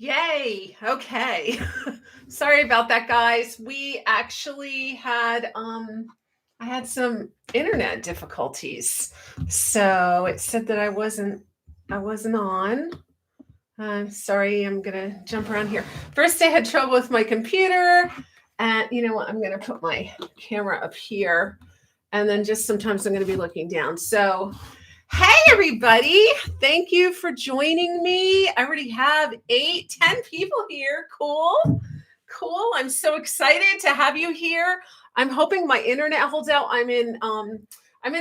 Yay. Okay. Sorry about that, guys. We actually had I had some internet difficulties. So it said that I wasn't on. I'm sorry, I'm gonna jump around here. First I had trouble with my computer, and you know what? I'm gonna put my camera up here, and then just sometimes I'm gonna be looking down. So hey, everybody. Thank you for joining me. I already have 10 people here. Cool. Cool. I'm so excited to have you here. I'm hoping my internet holds out. I'm in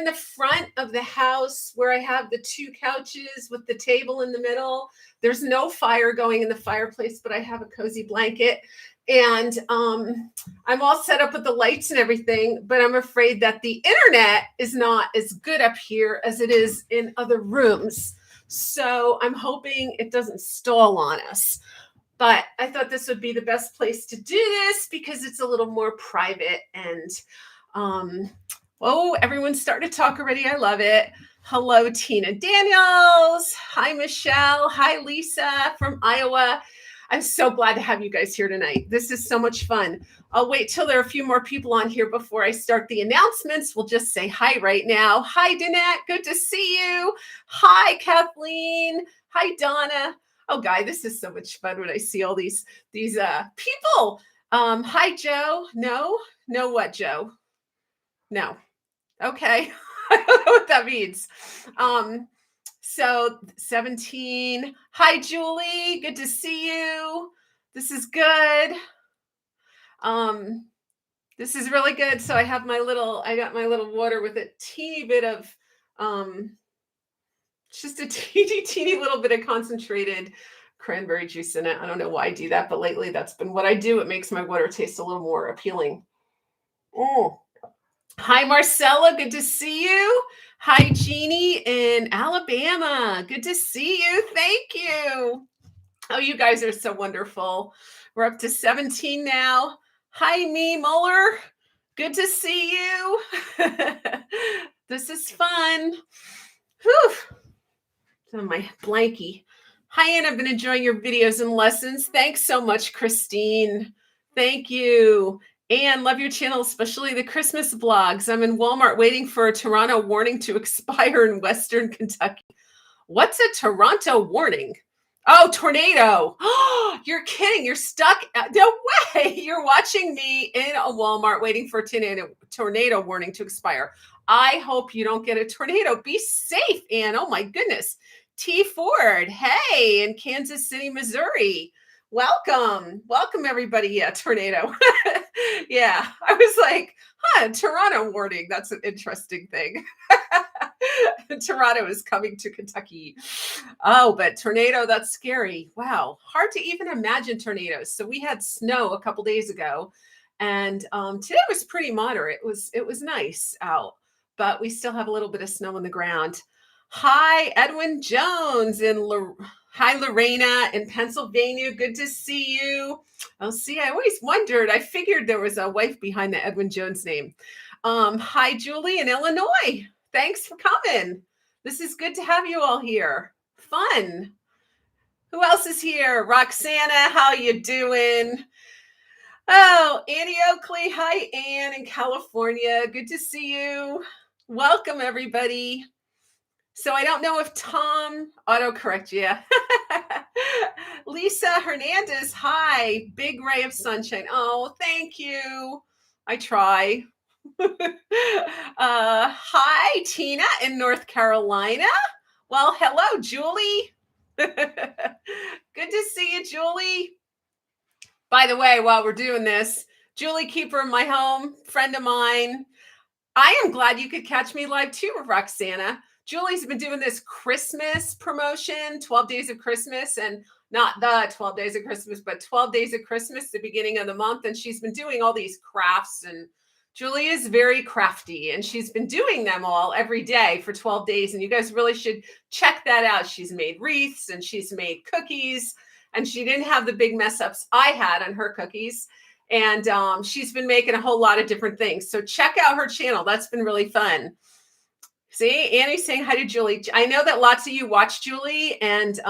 the front of the house where I have the two couches with the table in the middle. There's no fire going in the fireplace, but I have a cozy blanket. And I'm all set up with the lights and everything, but I'm afraid that the internet is not as good up here as it is in other rooms. So I'm hoping it doesn't stall on us. But I thought this would be the best place to do this because it's a little more private. And everyone's starting to talk already. I love it. Hello, Tina Daniels. Hi, Michelle. Hi, Lisa from Iowa. I'm so glad to have you guys here tonight. This is so much fun. I'll wait till there are a few more people on here before I start the announcements. We'll just say hi right now. Hi, Danette. Good to see you. Hi, Kathleen. Hi, Donna. Oh, Guy, this is so much fun when I see all these people. Hi, Joe. No what, Joe? No. Okay. I don't know what that means. So 17. Hi, Julie. Good to see you. This is good. This is really good. So I got my little water with a teeny bit of, just a teeny little bit of concentrated cranberry juice in it. I don't know why I do that, but lately that's been what I do. It makes my water taste a little more appealing. Hi, Marcella. Good to see you. Hi, Jeannie in Alabama. Good to see you. Thank you. Oh, you guys are so wonderful. We're up to 17 now. Hi, Me Muller. Good to see you. This is fun. Whew. Oh, my blankie. Hi, Ann. I've been enjoying your videos and lessons. Thanks so much, Christine. Thank you. And love your channel, especially the Christmas vlogs. I'm in Walmart waiting for a Toronto warning to expire in Western Kentucky. What's a Toronto warning? Oh, tornado. Oh, you're kidding. You're stuck. No way. You're watching me in a Walmart waiting for a tornado warning to expire. I hope you don't get a tornado. Be safe, Ann. Oh, my goodness. T. Ford. Hey, in Kansas City, Missouri. Welcome, everybody. Yeah, tornado. Yeah, I was like, Toronto warning. That's an interesting thing. Toronto is coming to Kentucky. Oh, but tornado, that's scary. Wow, hard to even imagine tornadoes. So we had snow a couple days ago, and today was pretty moderate. It was nice out, but we still have a little bit of snow on the ground. Hi, Edwin Jones Hi, Lorena in Pennsylvania. Good to see you. Oh, see, I always wondered. I figured there was a wife behind the Edwin Jones name. Hi, Julie in Illinois. Thanks for coming. This is good to have you all here. Fun. Who else is here? Roxana, how you doing? Oh, Annie Oakley. Hi, Ann in California. Good to see you. Welcome, everybody. So I don't know if Tom autocorrect you. Lisa Hernandez, hi. Big ray of sunshine. Oh, thank you. I try. Hi, Tina in North Carolina. Well, hello, Julie. Good to see you, Julie. By the way, while we're doing this, Julie, keeper of my home, friend of mine. I am glad you could catch me live too, Roxana. Julie's been doing this Christmas promotion, 12 Days of Christmas, and not the 12 Days of Christmas, but 12 Days of Christmas, the beginning of the month. And she's been doing all these crafts, and Julie is very crafty, and she's been doing them all every day for 12 days. And you guys really should check that out. She's made wreaths and she's made cookies, and she didn't have the big mess ups I had on her cookies. And she's been making a whole lot of different things. So check out her channel. That's been really fun. See, Annie's saying hi to Julie. I know that lots of you watch Julie, and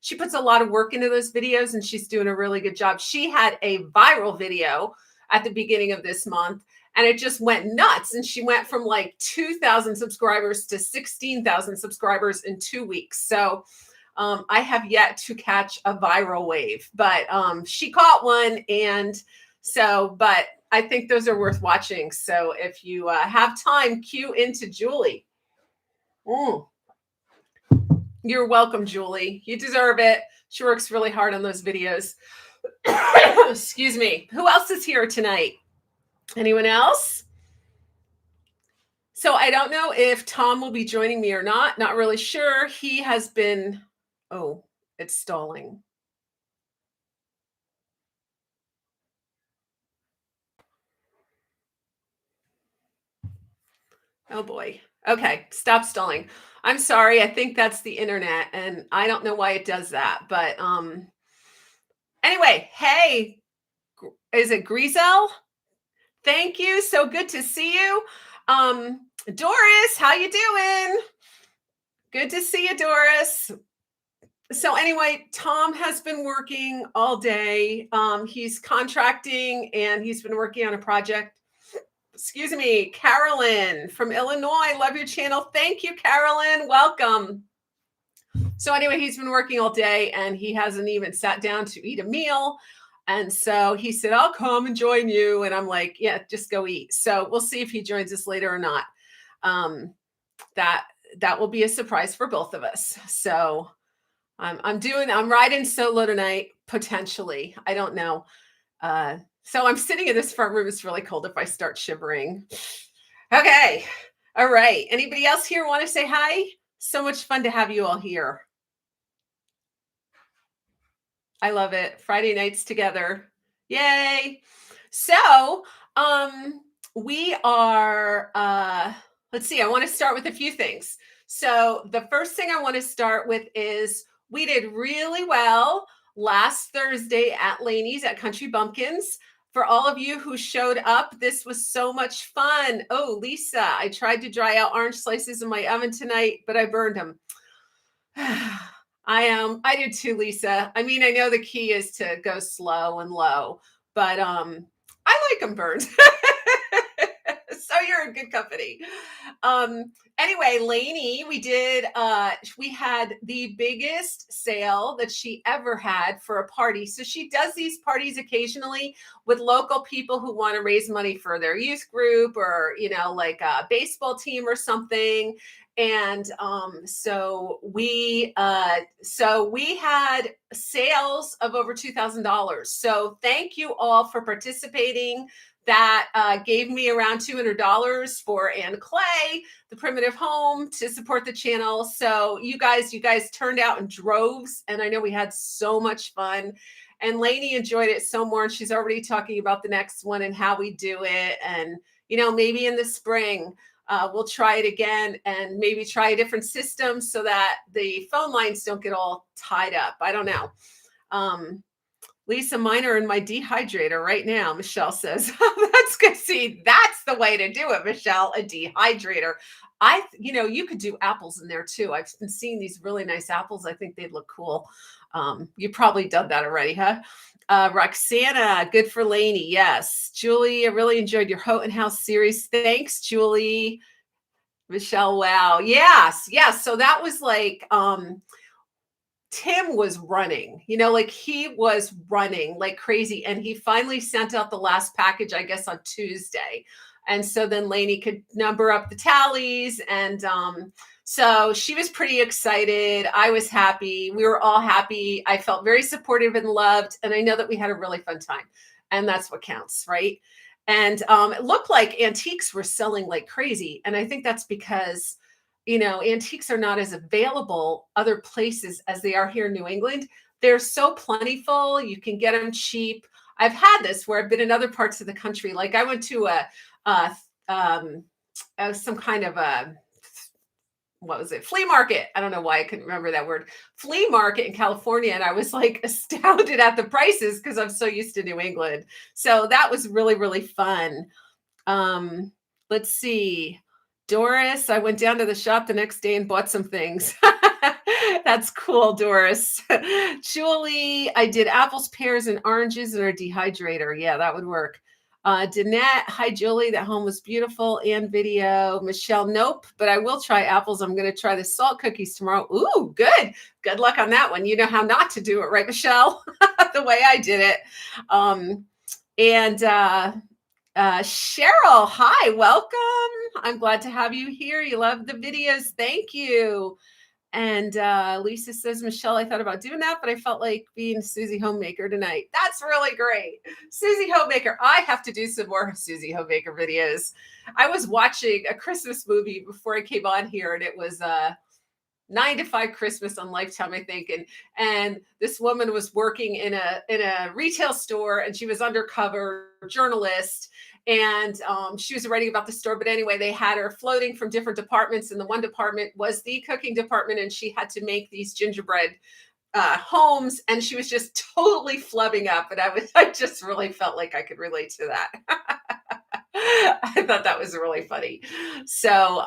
she puts a lot of work into those videos, and she's doing a really good job. She had a viral video at the beginning of this month, and it just went nuts. And she went from like 2,000 subscribers to 16,000 subscribers in 2 weeks. So I have yet to catch a viral wave, but she caught one. And so, but I think those are worth watching. So if you have time, cue into Julie. Mm. You're welcome, Julie. You deserve it. She works really hard on those videos. Excuse me. Who else is here tonight? Anyone else? So I don't know if Tom will be joining me or not. Not really sure. He has been, oh, it's stalling. Oh boy. Okay, stop stalling. I'm sorry. I think that's the internet, and I don't know why it does that. But anyway, hey, is it Grizel? Thank you. So good to see you. Doris, how you doing? Good to see you, Doris. So anyway, Tom has been working all day. He's contracting and he's been working on a project. Excuse me, Carolyn from Illinois. Love your channel. Thank you, Carolyn. Welcome. So anyway, he's been working all day and he hasn't even sat down to eat a meal. And so he said, I'll come and join you. And I'm like, yeah, just go eat. So we'll see if he joins us later or not. That will be a surprise for both of us. So I'm riding solo tonight, potentially. I don't know. So I'm sitting in this front room. It's really cold if I start shivering. Okay. All right. Anybody else here want to say hi? So much fun to have you all here. I love it. Friday nights together. Yay. So we are, let's see, I want to start with a few things. So the first thing I want to start with is we did really well last Thursday at Laney's at Country Bumpkins. For all of you who showed up, this was so much fun. Oh, Lisa, I tried to dry out orange slices in my oven tonight, but I burned them. I did too, Lisa. I mean, I know the key is to go slow and low, but I like them burned. So you're in good company. Anyway, Lainey, we had the biggest sale that she ever had for a party. So she does these parties occasionally with local people who want to raise money for their youth group or, like a baseball team or something. And so we had sales of over $2,000. So thank you all for participating. That gave me around $200 for Ann Clay, the Primitive Home, to support the channel. So you guys turned out in droves, and I know we had so much fun. And Lainey enjoyed it so more, and she's already talking about the next one and how we do it. And maybe in the spring we'll try it again, and maybe try a different system so that the phone lines don't get all tied up. I don't know. Lisa, mine are in my dehydrator right now, Michelle says. That's good. See, that's the way to do it, Michelle, a dehydrator. You could do apples in there too. I've been seeing these really nice apples. I think they'd look cool. You probably done that already, huh? Roxana, good for Lainey. Yes. Julie, I really enjoyed your Houghton House series. Thanks, Julie. Michelle, wow. Yes. So that was like, Tim was running, he was running like crazy. And he finally sent out the last package, I guess, on Tuesday. And so then Lainey could number up the tallies. And so she was pretty excited. I was happy. We were all happy. I felt very supportive and loved. And I know that we had a really fun time. And that's what counts, right? And it looked like antiques were selling like crazy. And I think that's because antiques are not as available other places as they are here in New England. They're so plentiful. You can get them cheap. I've had this where I've been in other parts of the country. Like I went to some kind of what was it? Flea market. I don't know why I couldn't remember that word. Flea market in California. And I was like astounded at the prices because I'm so used to New England. So that was really, really fun. Let's see. Doris, I went down to the shop the next day and bought some things. That's cool, Doris. Julie, I did apples, pears, and oranges in our dehydrator. Yeah, that would work. Danette, hi, Julie. That home was beautiful and video. Michelle, nope, but I will try apples. I'm going to try the salt cookies tomorrow. Ooh, good. Good luck on that one. You know how not to do it, right, Michelle? The way I did it. And Cheryl, hi, welcome. I'm glad to have you here. You love the videos. Thank you. And Lisa says, Michelle, I thought about doing that, but I felt like being Susie Homemaker tonight. That's really great. Susie Homemaker. I have to do some more Susie Homemaker videos. I was watching a Christmas movie before I came on here, and it was 9 to 5 Christmas on Lifetime, I think. And this woman was working in a retail store, and she was undercover journalist. And she was writing about the store. But anyway, they had her floating from different departments. And the one department was the cooking department. And she had to make these gingerbread homes. And she was just totally flubbing up. And I just really felt like I could relate to that. I thought that was really funny. So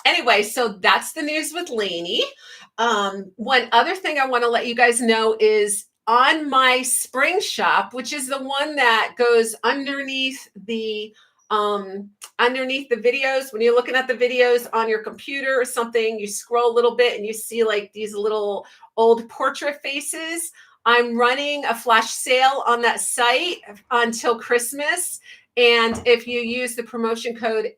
anyway, so that's the news with Lainey. One other thing I want to let you guys know is on my spring shop, which is the one that goes underneath the videos. When you're looking at the videos on your computer or something, you scroll a little bit and you see like these little old portrait faces. I'm running a flash sale on that site until Christmas. And if you use the promotion code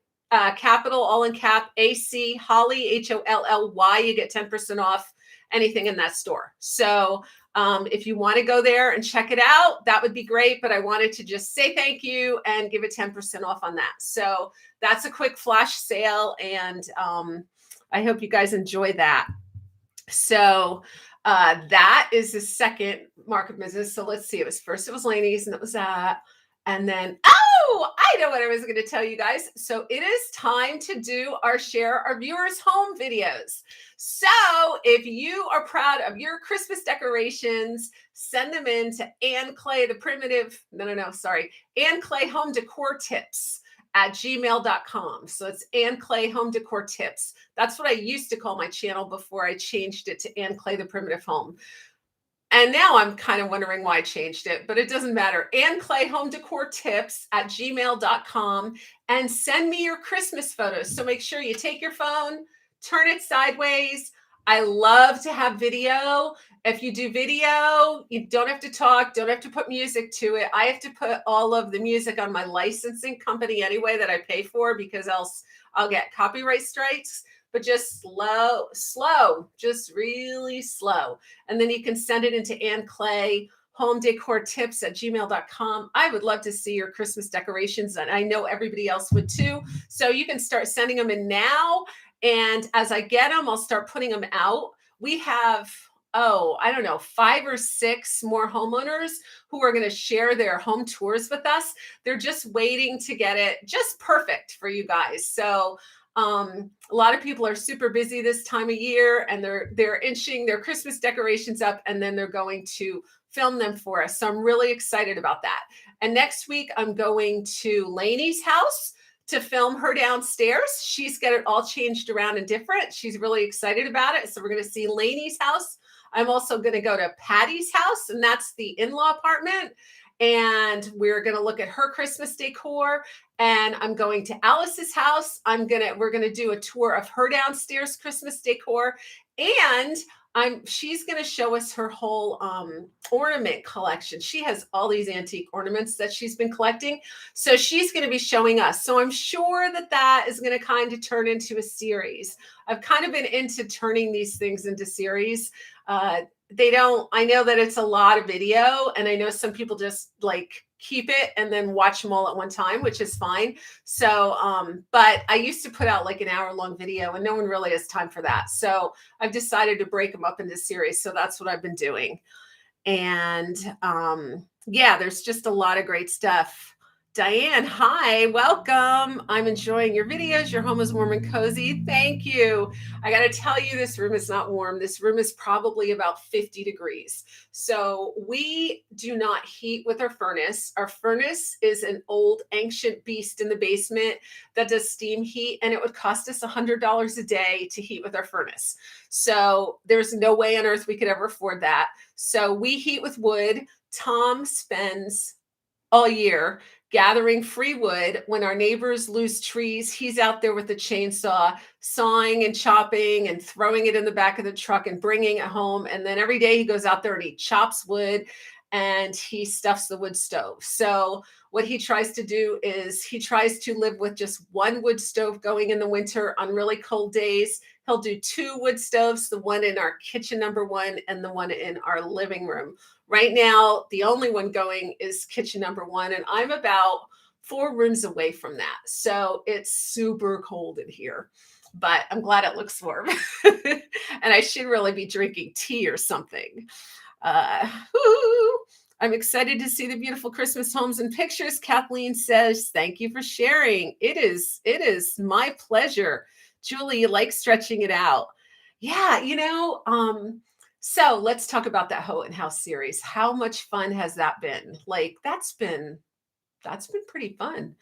capital, all in cap, AC, Holly, HOLLY, you get 10% off anything in that store. So if you want to go there and check it out, that would be great. But I wanted to just say thank you and give it 10% off on that. So that's a quick flash sale. And I hope you guys enjoy that. So that is the second mark of business. So let's see. It was Lainey's, and it was that. And then, I know what I was going to tell you guys. So it is time to do our share our viewers home videos. So if you are proud of your Christmas decorations, send them in to Ann Clay, Ann Clay Home Decor Tips at gmail.com. So it's Ann Clay Home Decor Tips. That's what I used to call my channel before I changed it to Ann Clay The Primitive Home. And now I'm kind of wondering why I changed it, but it doesn't matter. Ann Clay Home Decor Tips at gmail.com, and send me your Christmas photos. So make sure you take your phone, turn it sideways. I love to have video. If you do video, you don't have to talk, don't have to put music to it. I have to put all of the music on my licensing company anyway that I pay for, because else I'll get copyright strikes. But just slow, just really slow. And then you can send it into Ann Clay Home Decor Tips at gmail.com. I would love to see your Christmas decorations, and I know everybody else would too. So you can start sending them in now. And as I get them, I'll start putting them out. We have, 5 or 6 more homeowners who are going to share their home tours with us. They're just waiting to get it just perfect for you guys. So a lot of people are super busy this time of year, and they're inching their Christmas decorations up, and then they're going to film them for us. So I'm really excited about that. And next week I'm going to Lainey's house to film her downstairs. She's got it all changed around and different. She's really excited about it. So we're going to see Lainey's house. I'm also going to go to Patty's house, and that's the in-law apartment. And we're going to look at her Christmas decor. And I'm going to Alice's house. We're going to do a tour of her downstairs Christmas decor. And she's going to show us her whole ornament collection. She has all these antique ornaments that she's been collecting. So she's going to be showing us. So I'm sure that is going to kind of turn into a series. I've kind of been into turning these things into series. I know that it's a lot of video, and I know some people just like keep it and then watch them all at one time, which is fine. So, but I used to put out like an hour-long video, and no one really has time for that. So I've decided to break them up into series. So that's what I've been doing. And yeah, there's just a lot of great stuff Diane, hi, welcome. I'm enjoying your videos. Your home is warm and cozy. Thank you. I got to tell you, this room is not warm. This room is probably about 50 degrees. So we do not heat with our furnace. Our furnace is an old ancient beast in the basement that does steam heat, and it would cost us $100 a day to heat with our furnace. So there's no way on earth we could ever afford that. So we heat with wood. Tom spends all year gathering free wood. When our neighbors lose trees, he's out there with the chainsaw, sawing and chopping and throwing it in the back of the truck and bringing it home. And then every day he goes out there and he chops wood and he stuffs the wood stove. So what he tries to do is he tries to live with just one wood stove going in the winter. On really cold days, he'll do two wood stoves, the one in our kitchen number one and the one in our living room. Right now, the only one going is kitchen number one, and I'm about 4 rooms away from that. So it's super cold in here, but I'm glad it looks warm. And I should really be drinking tea or something. Woo! I'm excited to see the beautiful Christmas homes and pictures. Kathleen says, thank you for sharing. It is my pleasure. Julie, you like stretching it out. Yeah, so let's talk about that Houghton House series. How much fun has that been? Like that's been pretty fun.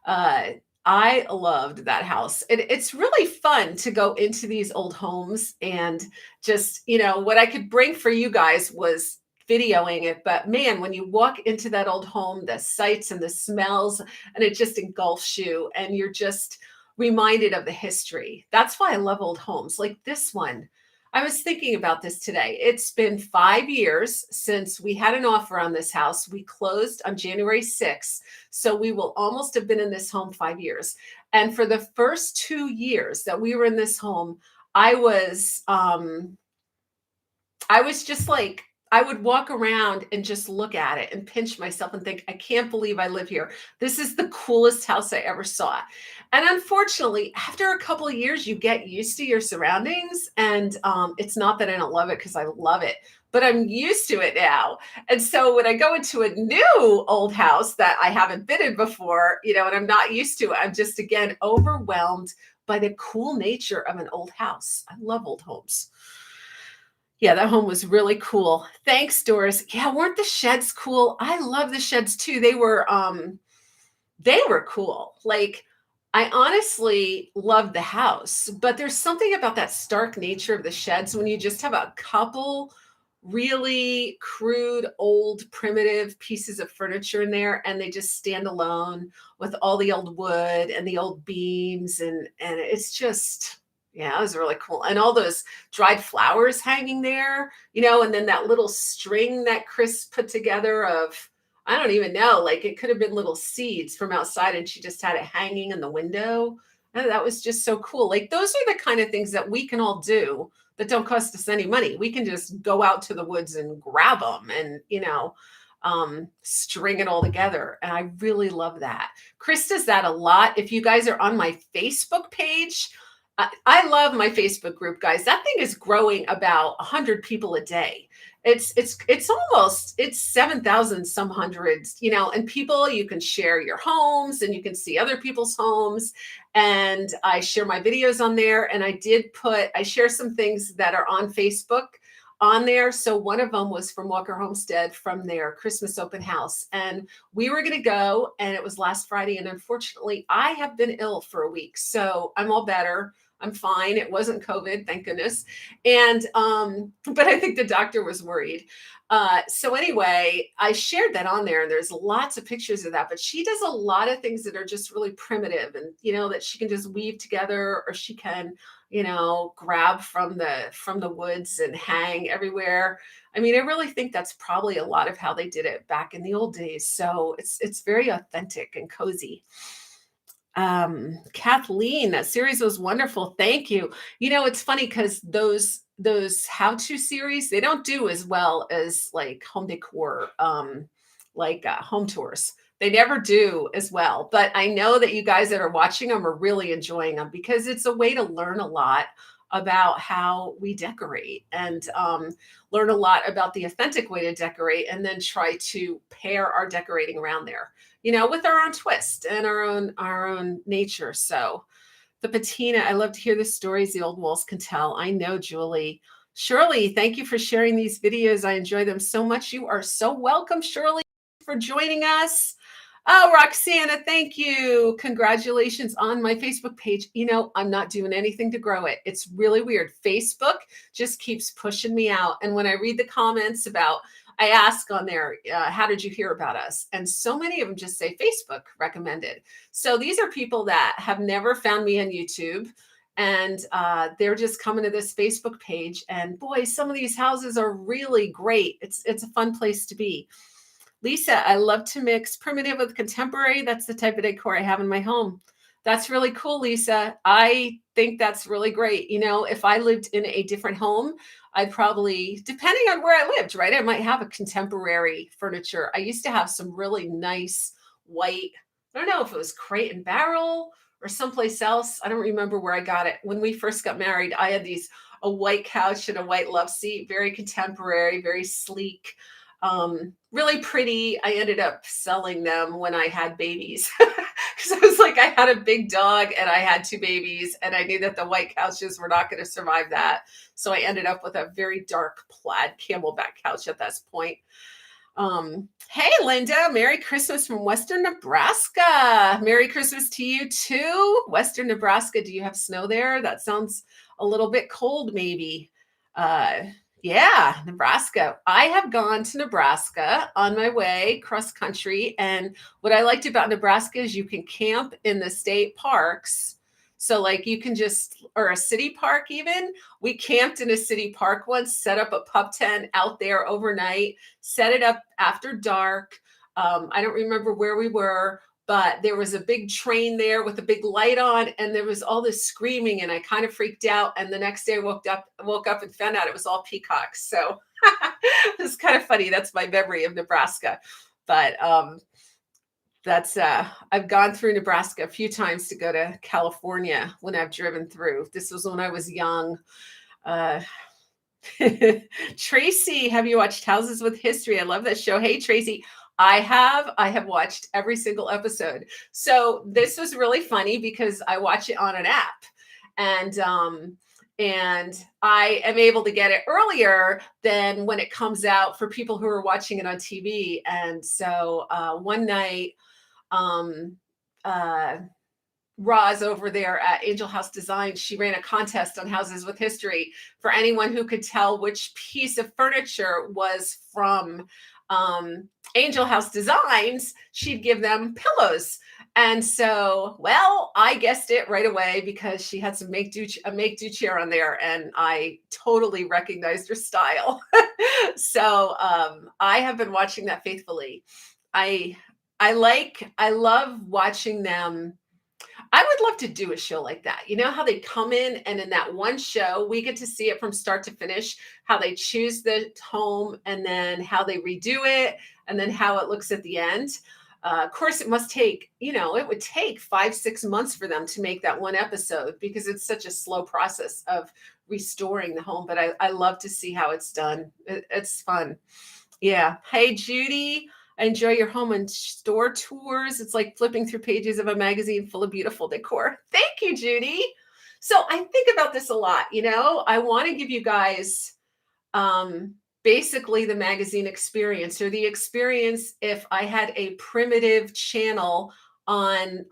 Uh, I loved that house. It's really fun to go into these old homes and just, what I could bring for you guys was videoing it. But man, when you walk into that old home, the sights and the smells, and it just engulfs you, and you're just reminded of the history. That's why I love old homes like this one. I was thinking about this today. It's been 5 years since we had an offer on this house. We closed on January 6th. So we will almost have been in this home 5 years. And for the first 2 years that we were in this home, I was just like, I would walk around and just look at it and pinch myself and think, I can't believe I live here. This is the coolest house I ever saw. And unfortunately, after a couple of years, you get used to your surroundings. And it's not that I don't love it, because I love it, but I'm used to it now. And so when I go into a new old house that I haven't been in before, and I'm not used to it, I'm just, again, overwhelmed by the cool nature of an old house. I love old homes. Yeah, that home was really cool. Thanks, Doris. Yeah, weren't the sheds cool? I love the sheds too. They were cool. Like, I honestly loved the house, but there's something about that stark nature of the sheds when you just have a couple really crude, old, primitive pieces of furniture in there, and they just stand alone with all the old wood and the old beams, and it's just, yeah, it was really cool. And all those dried flowers hanging there, and then that little string that Chris put together of, I don't even know, like it could have been little seeds from outside, and she just had it hanging in the window. And that was just so cool. Like, those are the kind of things that we can all do that don't cost us any money. We can just go out to the woods and grab them and, string it all together. And I really love that. Chris does that a lot. If you guys are on my Facebook page, I love my Facebook group, guys. That thing is growing about 100 people a day. It's 7,000 some hundreds, and people, you can share your homes and you can see other people's homes. And I share my videos on there. And I share some things that are on Facebook on there. So one of them was from Walker Homestead, from their Christmas open house. And we were going to go, and it was last Friday. And unfortunately, I have been ill for a week. So I'm all better. I'm fine. It wasn't COVID, thank goodness. And, but I think the doctor was worried. So anyway, I shared that on there, and there's lots of pictures of that, but she does a lot of things that are just really primitive, and, that she can just weave together, or she can, grab from the woods and hang everywhere. I mean, I really think that's probably a lot of how they did it back in the old days. So it's very authentic and cozy. Kathleen, that series was wonderful. Thank you. It's funny because those how-to series, they don't do as well as like home decor, like home tours. They never do as well. But I know that you guys that are watching them are really enjoying them, because it's a way to learn a lot about how we decorate and learn a lot about the authentic way to decorate, and then try to pair our decorating around there, with our own twist and our own nature. So the patina, I love to hear the stories the old walls can tell. I know, Julie. Shirley, thank you for sharing these videos. I enjoy them so much. You are so welcome, Shirley, for joining us. Oh, Roxana, thank you. Congratulations on my Facebook page. I'm not doing anything to grow it. It's really weird. Facebook just keeps pushing me out. And when I read the comments I ask on there, how did you hear about us? And so many of them just say Facebook recommended. So these are people that have never found me on YouTube. And they're just coming to this Facebook page. And boy, some of these houses are really great. It's a fun place to be. Lisa, I love to mix primitive with contemporary. That's the type of decor I have in my home. That's really cool, Lisa. I think that's really great. If I lived in a different home, I'd probably, depending on where I lived, right, I might have a contemporary furniture. I used to have some really nice white, I don't know if it was Crate and Barrel or someplace else. I don't remember where I got it. When we first got married, I had a white couch and a white love seat, very contemporary, very sleek. Really pretty. I ended up selling them when I had babies because I was like, I had a big dog and I had 2 babies, and I knew that the white couches were not going to survive that. So I ended up with a very dark plaid camelback couch at that point. Hey, Linda, Merry Christmas from Western Nebraska. Merry Christmas to you too. Western Nebraska. Do you have snow there? That sounds a little bit cold, maybe. Yeah, Nebraska. I have gone to Nebraska on my way cross country. And what I liked about Nebraska is you can camp in the state parks. So like you can or a city park even. We camped in a city park once, set up a pup tent out there overnight, set it up after dark. I don't remember where we were, but there was a big train there with a big light on, and there was all this screaming, and I kind of freaked out. And the next day I woke up and found out it was all peacocks. So it was kind of funny. That's my memory of Nebraska. But I've gone through Nebraska a few times to go to California when I've driven through. This was when I was young. Tracy, have you watched Houses with History? I love that show. Hey, Tracy. I have watched every single episode. So this was really funny because I watch it on an app, and I am able to get it earlier than when it comes out for people who are watching it on TV. And so one night, Roz over there at Angel House Design, she ran a contest on Houses with History for anyone who could tell which piece of furniture was from Angel House Designs. She'd give them pillows. And so, well, I guessed it right away because she had a make-do chair on there, and I totally recognized her style. So I have been watching that faithfully. I love watching them. I would love to do a show like that. You know how they come in, and in that one show, we get to see it from start to finish, how they choose the home, and then how they redo it, and then how it looks at the end. Of course, it must take, it would take 5-6 months for them to make that one episode because it's such a slow process of restoring the home. But I love to see how it's done. It's fun. Yeah. Hey, Judy. I enjoy your home and store tours. It's like flipping through pages of a magazine full of beautiful decor. Thank you, Judy. So I think about this a lot. I want to give you guys basically the magazine experience, or the experience if I had a primitive channel on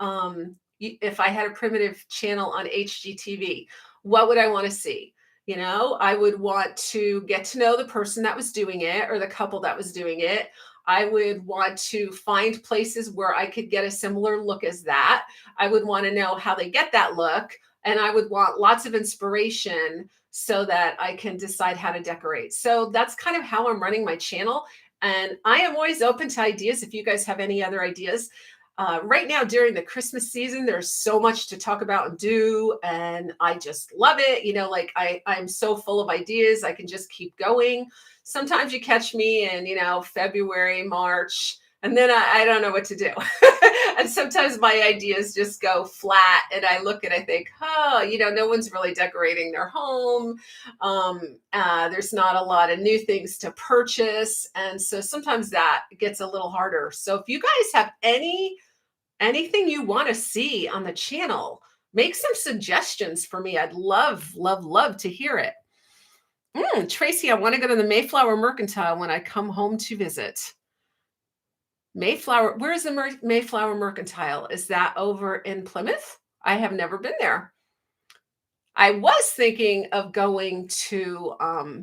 HGTV. What would I want to see? I would want to get to know the person that was doing it, or the couple that was doing it. I would want to find places where I could get a similar look as that. I would want to know how they get that look. And I would want lots of inspiration so that I can decide how to decorate. So that's kind of how I'm running my channel. And I am always open to ideas if you guys have any other ideas. Right now, during the Christmas season, there's so much to talk about and do. And I just love it. I'm so full of ideas. I can just keep going. Sometimes you catch me in, February, March, And then I don't know what to do. And sometimes my ideas just go flat and I look and I think, oh, no one's really decorating their home. There's not a lot of new things to purchase. And so sometimes that gets a little harder. So if you guys have anything you want to see on the channel, make some suggestions for me. I'd love, love, love to hear it. Tracy, I want to go to the Mayflower Mercantile when I come home to visit. Mayflower, where's the Mayflower Mercantile? Is that over in Plymouth? I have never been there. I was thinking of going to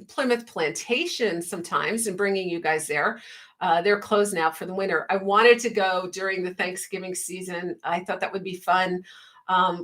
Plymouth Plantation sometimes and bringing you guys there. They're closed now for the winter. I wanted to go during the Thanksgiving season. I thought that would be fun.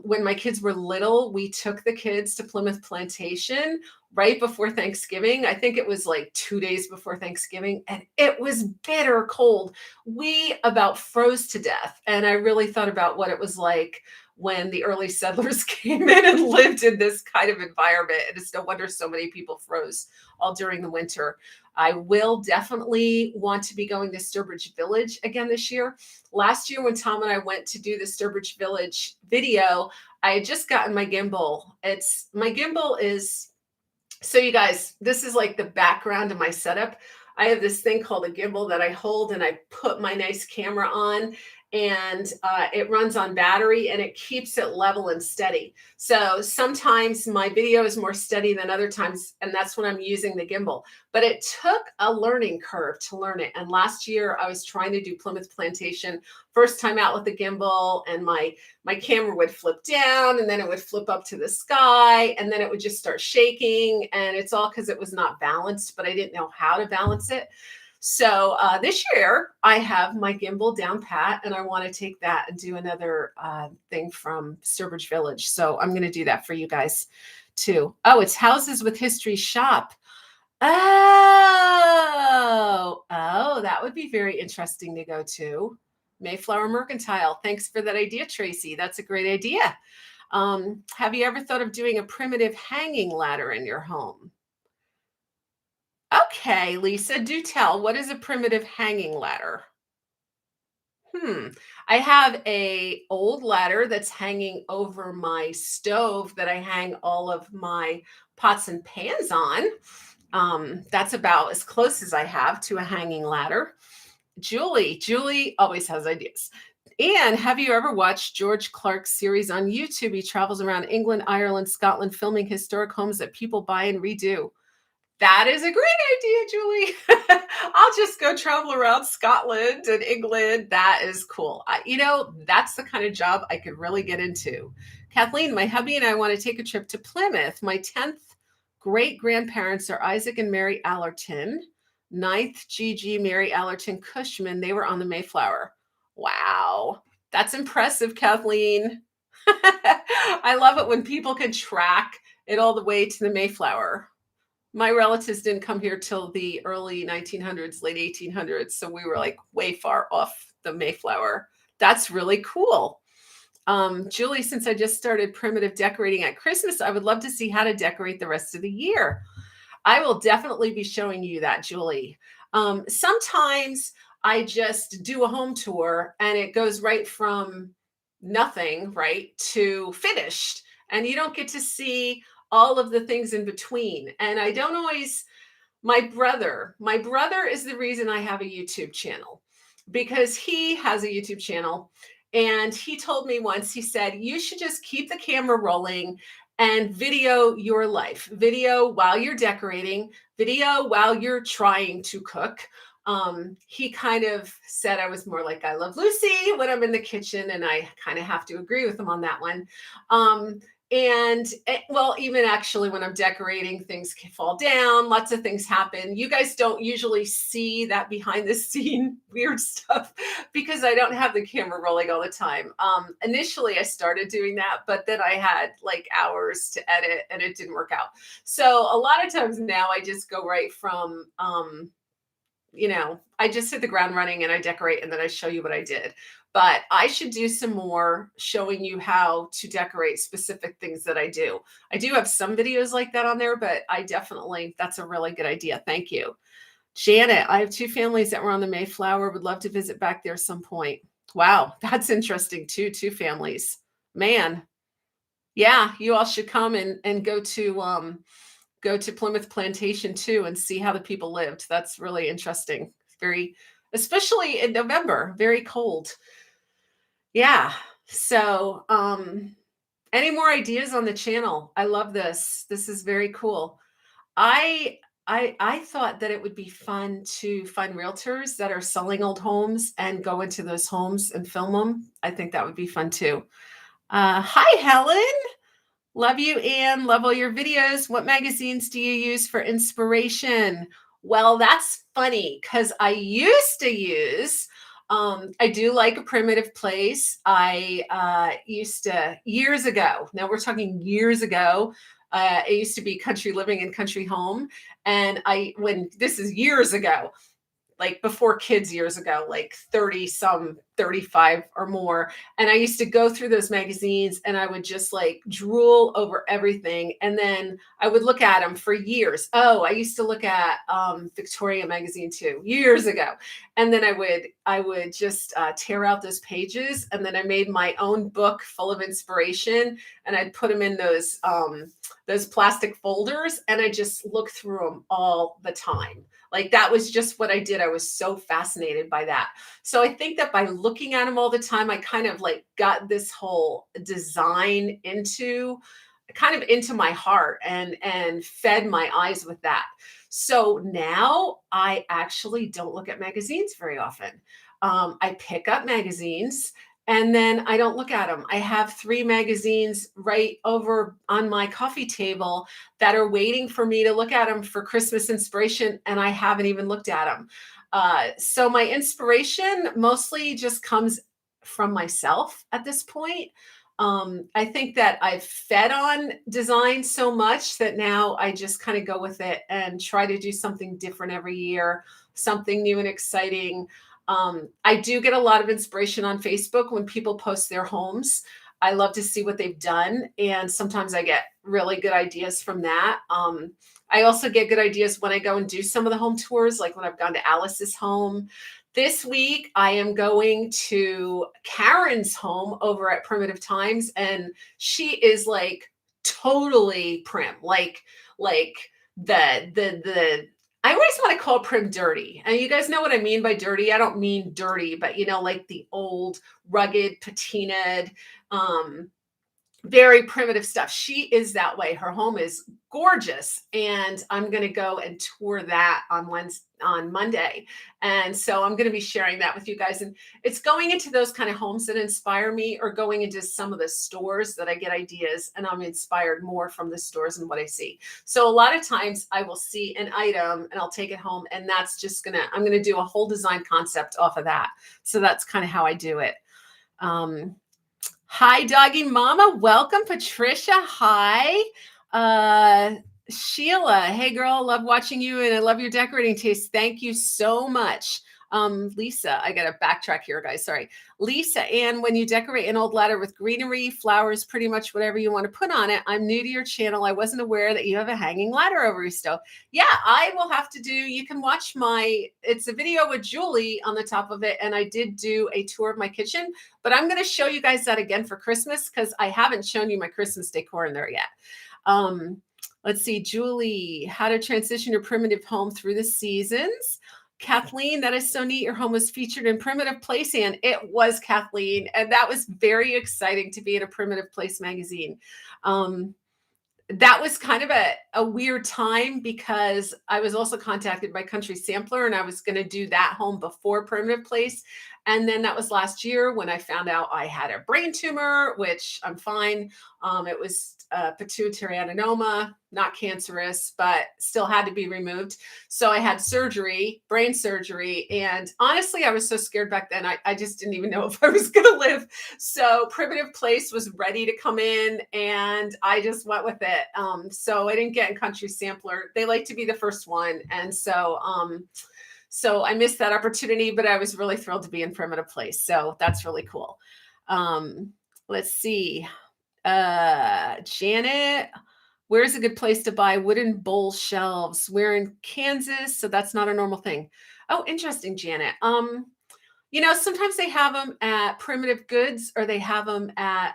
When my kids were little, we took the kids to Plymouth Plantation right before Thanksgiving. I think it was like 2 days before Thanksgiving, and it was bitter cold. We about froze to death. And I really thought about what it was like when the early settlers came in and lived in this kind of environment. And it's no wonder so many people froze all during the winter. I will definitely want to be going to Sturbridge Village again this year. Last year when Tom and I went to do the Sturbridge Village video, I had just gotten my gimbal. My gimbal is, so you guys, this is like the background of my setup. I have this thing called a gimbal that I hold and I put my nice camera on, and it runs on battery and it keeps it level and steady. So sometimes my video is more steady than other times, and that's when I'm using the gimbal. But it took a learning curve to learn it. And last year I was trying to do Plymouth Plantation, first time out with the gimbal, and my camera would flip down and then it would flip up to the sky and then it would just start shaking. And it's all because it was not balanced, but I didn't know how to balance it. So this year I have my gimbal down pat, and I want to take that and do another thing from Sturbridge Village. So I'm going to do that for you guys too. Oh, it's Houses with History Shop. Oh, that would be very interesting to go to. Mayflower Mercantile. Thanks for that idea, Tracy. That's a great idea. Have you ever thought of doing a primitive hanging ladder in your home? Okay, Lisa, do tell. What is a primitive hanging ladder? I have a old ladder that's hanging over my stove that I hang all of my pots and pans on. That's about as close as I have to a hanging ladder. Julie always has ideas. And have you ever watched George Clark's series on YouTube? He travels around England, Ireland, Scotland, filming historic homes that people buy and redo. That is a great idea, Julie. I'll just go travel around Scotland and England. That is cool. That's the kind of job I could really get into. Kathleen, my hubby and I want to take a trip to Plymouth. My 10th great-grandparents are Isaac and Mary Allerton. 9th Gigi, Mary Allerton Cushman. They were on the Mayflower. Wow. That's impressive, Kathleen. I love it when people can track it all the way to the Mayflower. My relatives didn't come here till the early 1900s, late 1800s. So we were like way far off the Mayflower. That's really cool. Julie, since I just started primitive decorating at Christmas, I would love to see how to decorate the rest of the year. I will definitely be showing you that, Julie. Sometimes I just do a home tour and it goes right from nothing, right, to finished. And you don't get to see all of the things in between. And I don't always, my brother is the reason I have a YouTube channel, because he has a YouTube channel. And he told me once, he said, you should just keep the camera rolling and video your life, video while you're decorating, video while you're trying to cook. He kind of said I was more like I Love Lucy when I'm in the kitchen, and I kind of have to agree with him on that one. Well, even actually when I'm decorating, things can fall down, lots of things happen. You guys don't usually see that behind the scene weird stuff because I don't have the camera rolling all the time. Initially I started doing that, but then I had like hours to edit and it didn't work out. So a lot of times now I just go right from, I just hit the ground running and I decorate and then I show you what I did. But I should do some more showing you how to decorate specific things that I do. I do have some videos like that on there, but that's a really good idea. Thank you. Janet, I have two families that were on the Mayflower. Would love to visit back there some point. Wow, that's interesting too. Two families. Man, yeah, you all should come and go to Plymouth Plantation too and see how the people lived. That's really interesting. Very, especially in November, very cold. Yeah. So, any more ideas on the channel? I love this. This is very cool. I I thought that it would be fun to find realtors that are selling old homes and go into those homes and film them. I think that would be fun too. Hi, Helen. Love you, Anne. Love all your videos. What magazines do you use for inspiration? Well, that's funny because I used to use, I do like a primitive place. I used to, years ago, now we're talking years ago, it used to be Country Living and Country Home. And when this is years ago, like before kids years ago, like 30 some, 35 or more. And I used to go through those magazines and I would just like drool over everything. And then I would look at them for years. Oh, I used to look at Victoria magazine too, years ago. And then I would just tear out those pages. And then I made my own book full of inspiration. And I'd put them in those plastic folders. And I just looked through them all the time. Like that was just what I did. I was so fascinated by that. So I think that by looking at them all the time, I kind of like got this whole design into my heart and fed my eyes with that. So now I actually don't look at magazines very often. I pick up magazines and then I don't look at them. I have 3 magazines right over on my coffee table that are waiting for me to look at them for Christmas inspiration, and I haven't even looked at them. So my inspiration mostly just comes from myself at this point. I think that I've fed on design so much that now I just kind of go with it and try to do something different every year, something new and exciting. I do get a lot of inspiration on Facebook when people post their homes. I love to see what they've done, and sometimes I get really good ideas from that. I also get good ideas when I go and do some of the home tours, like when I've gone to Alice's home. This week, I am going to Karen's home over at Primitive Times, and she is like totally prim, like the I always want to call prim dirty. And you guys know what I mean by dirty. I don't mean dirty, but like the old rugged patinaed, um, very primitive stuff. She is that way. Her home is gorgeous, and I'm going to go and tour that on Monday. And so I'm going to be sharing that with you guys. And it's going into those kind of homes that inspire me, or going into some of the stores that I get ideas, and I'm inspired more from the stores and what I see. So a lot of times I will see an item and I'll take it home, and I'm going to do a whole design concept off of that. So that's kind of how I do it. Hi, Doggy Mama. Welcome, Patricia. Hi. Sheila. Hey, girl. Love watching you, and I love your decorating taste. Thank you so much. Lisa, I got to backtrack here, guys. Sorry. Lisa, and when you decorate an old ladder with greenery, flowers, pretty much whatever you want to put on it. I'm new to your channel. I wasn't aware that you have a hanging ladder over your stove. Yeah, I will have to you can watch it's a video with Julie on the top of it. And I did do a tour of my kitchen, but I'm going to show you guys that again for Christmas, because I haven't shown you my Christmas decor in there yet. Let's see, Julie, how to transition your primitive home through the seasons. Kathleen, that is so neat. Your home was featured in Primitive Place, and it was, Kathleen. And that was very exciting to be in a Primitive Place magazine. That was kind of a weird time, because I was also contacted by Country Sampler, and I was going to do that home before Primitive Place. And then that was last year when I found out I had a brain tumor, which I'm fine. It was pituitary adenoma, not cancerous, but still had to be removed. So I had surgery, brain surgery. And honestly, I was so scared back then. I just didn't even know if I was going to live. So Primitive Place was ready to come in, and I just went with it. So I didn't get in Country Sampler. They like to be the first one. And so I missed that opportunity, but I was really thrilled to be in Primitive Place. So that's really cool. Let's see. Janet, Where's a good place to buy wooden bowl shelves? We're in Kansas, so that's not a normal thing. Oh, interesting, Janet. Sometimes they have them at Primitive Goods, or they have them at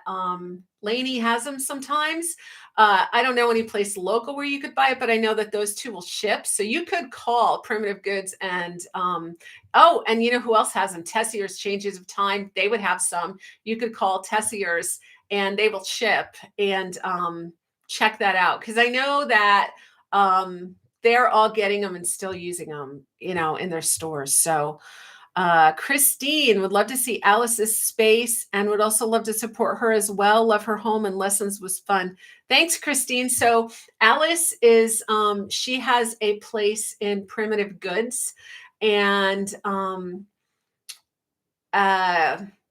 Laney has them sometimes. I don't know any place local where you could buy it, but I know that those two will ship. So you could call Primitive Goods and and you know who else has them? Tessier's Changes of Time. They would have some. You could call Tessier's and they will ship, and check that out, because I know that they're all getting them and still using them, in their stores. So Christine would love to see Alice's space and would also love to support her as well. Love her home and lessons was fun. Thanks, Christine. So Alice is, she has a place in Primitive Goods, and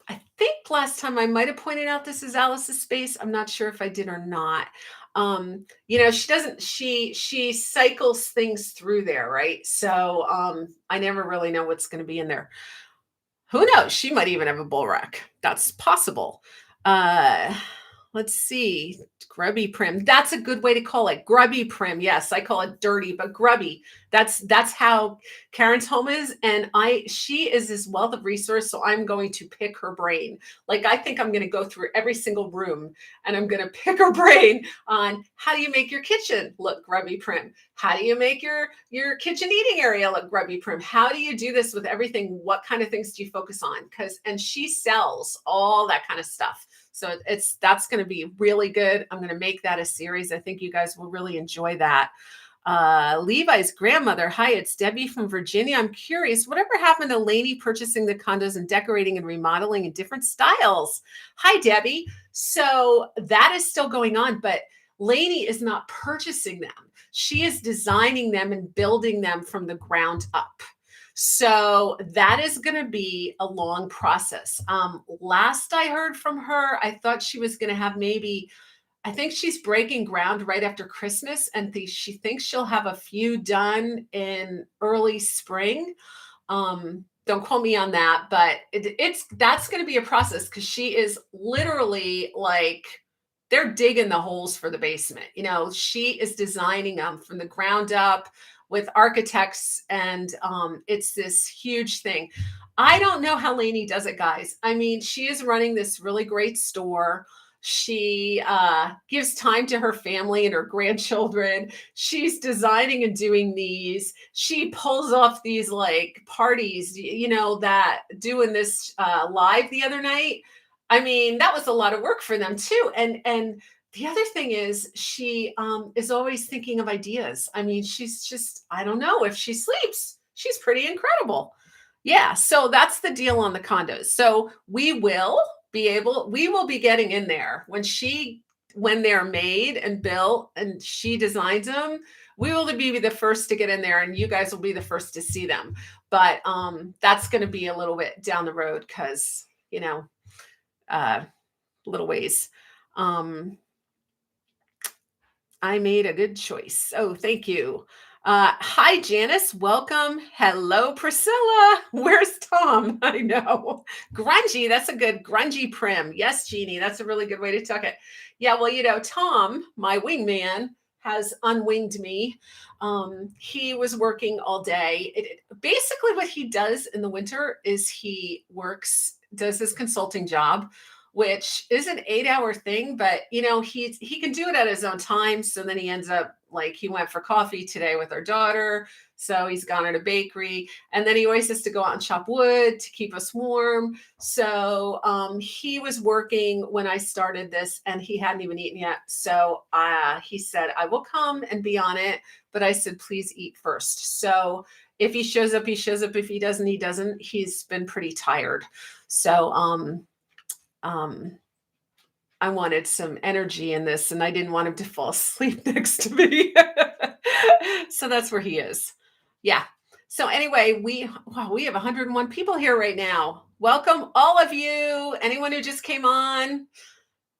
I think last time I might have pointed out this is Alice's space. I'm not sure if I did or not. She doesn't, she cycles things through there, right? So I never really know what's going to be in there. Who knows? She might even have a bull rack. That's possible. Let's see. Grubby prim. That's a good way to call it. Grubby prim. Yes, I call it dirty, but grubby. That's how Karen's home is. And she is this wealth of resource. So I'm going to pick her brain. Like, I think I'm going to go through every single room and I'm going to pick her brain on how do you make your kitchen look grubby prim? How do you make your kitchen eating area look grubby prim? How do you do this with everything? What kind of things do you focus on? And she sells all that kind of stuff. So that's going to be really good. I'm going to make that a series. I think you guys will really enjoy that. Levi's grandmother. Hi, it's Debbie from Virginia. I'm curious, whatever happened to Lainey purchasing the condos and decorating and remodeling in different styles? Hi, Debbie. So that is still going on, but Lainey is not purchasing them. She is designing them and building them from the ground up. So that is going to be a long process. Last I heard from her, I thought she was going to have I think she's breaking ground right after Christmas, and she thinks she'll have a few done in early spring. Don't quote me on that, but that's going to be a process, because she is literally like, they're digging the holes for the basement. She is designing them from the ground up with architects, and it's this huge thing. I don't know how Lainey does it, guys. I mean, she is running this really great store. She gives time to her family and her grandchildren. She's designing and doing these. She pulls off these like parties, that doing this live the other night. I mean, that was a lot of work for them too. And the other thing is she is always thinking of ideas. I mean, she's just, I don't know, if she sleeps, she's pretty incredible. Yeah. So that's the deal on the condos. So we will be getting in there when they're made and built and she designs them. We will be the first to get in there, and you guys will be the first to see them. But that's going to be a little bit down the road, because, little ways. I made a good choice. Oh, thank you. Hi, Janice. Welcome. Hello, Priscilla. Where's Tom? I know. Grungy. That's a good grungy prim. Yes, Jeannie. That's a really good way to tuck it. Yeah, well, Tom, my wingman, has unwinged me. He was working all day. Basically, what he does in the winter is he does his consulting job, which is an 8-hour thing, but he can do it at his own time. So then he ends up, like, he went for coffee today with our daughter. So he's gone at a bakery, and then he always has to go out and chop wood to keep us warm. So he was working when I started this, and he hadn't even eaten yet. So he said, I will come and be on it. But I said, please eat first. So if he shows up, he shows up. If he doesn't, he doesn't. He's been pretty tired. So I wanted some energy in this, and I didn't want him to fall asleep next to me. So that's where he is. Yeah. So anyway, we have 101 people here right now. Welcome, all of you. Anyone who just came on,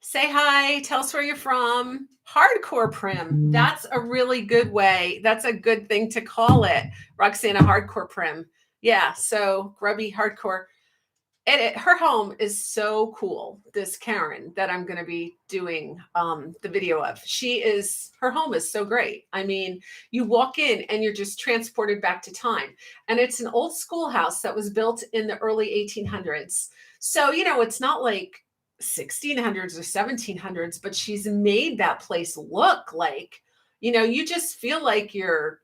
say hi. Tell us where you're from. Hardcore prim. That's a really good way. That's a good thing to call it. Roxana, hardcore prim. Yeah. So grubby hardcore. Her home is so cool. This Karen that I'm going to be doing the video of, her home is so great. I mean, you walk in and you're just transported back to time. And it's an old schoolhouse that was built in the early 1800s. So, it's not like 1600s or 1700s, but she's made that place look like, you just feel like you're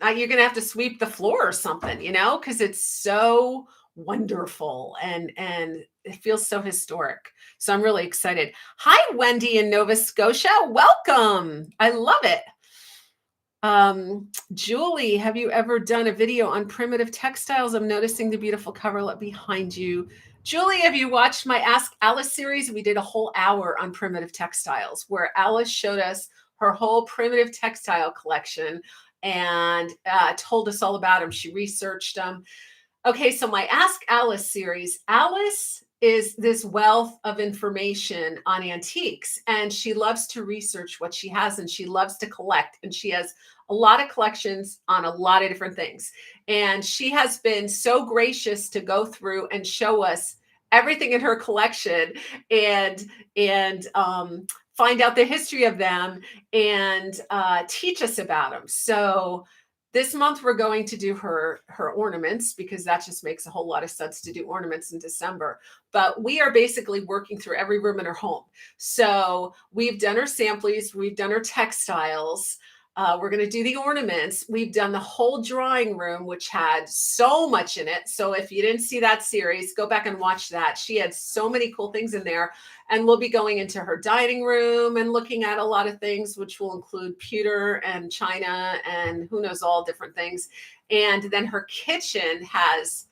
going to have to sweep the floor or something, because it's so wonderful and it feels so historic. So I'm really excited. Hi, Wendy in Nova Scotia. Welcome. I love it. Julie, have you ever done a video on primitive textiles? I'm noticing the beautiful coverlet behind you. Julie, have you watched my Ask Alice series? We did a whole hour on primitive textiles where Alice showed us her whole primitive textile collection and told us all about them. She researched them. Okay, so my Ask Alice series, Alice is this wealth of information on antiques, and she loves to research what she has, and she loves to collect, and she has a lot of collections on a lot of different things. And she has been so gracious to go through and show us everything in her collection and find out the history of them and teach us about them. So this month we're going to do her ornaments because that just makes a whole lot of sense to do ornaments in December. But we are basically working through every room in her home. So we've done her samplings, we've done her textiles. We're going to do the ornaments. We've done the whole drawing room, which had so much in it. So if you didn't see that series, go back and watch that. She had so many cool things in there. And we'll be going into her dining room and looking at a lot of things, which will include pewter and china and who knows, all different things. And then her kitchen has,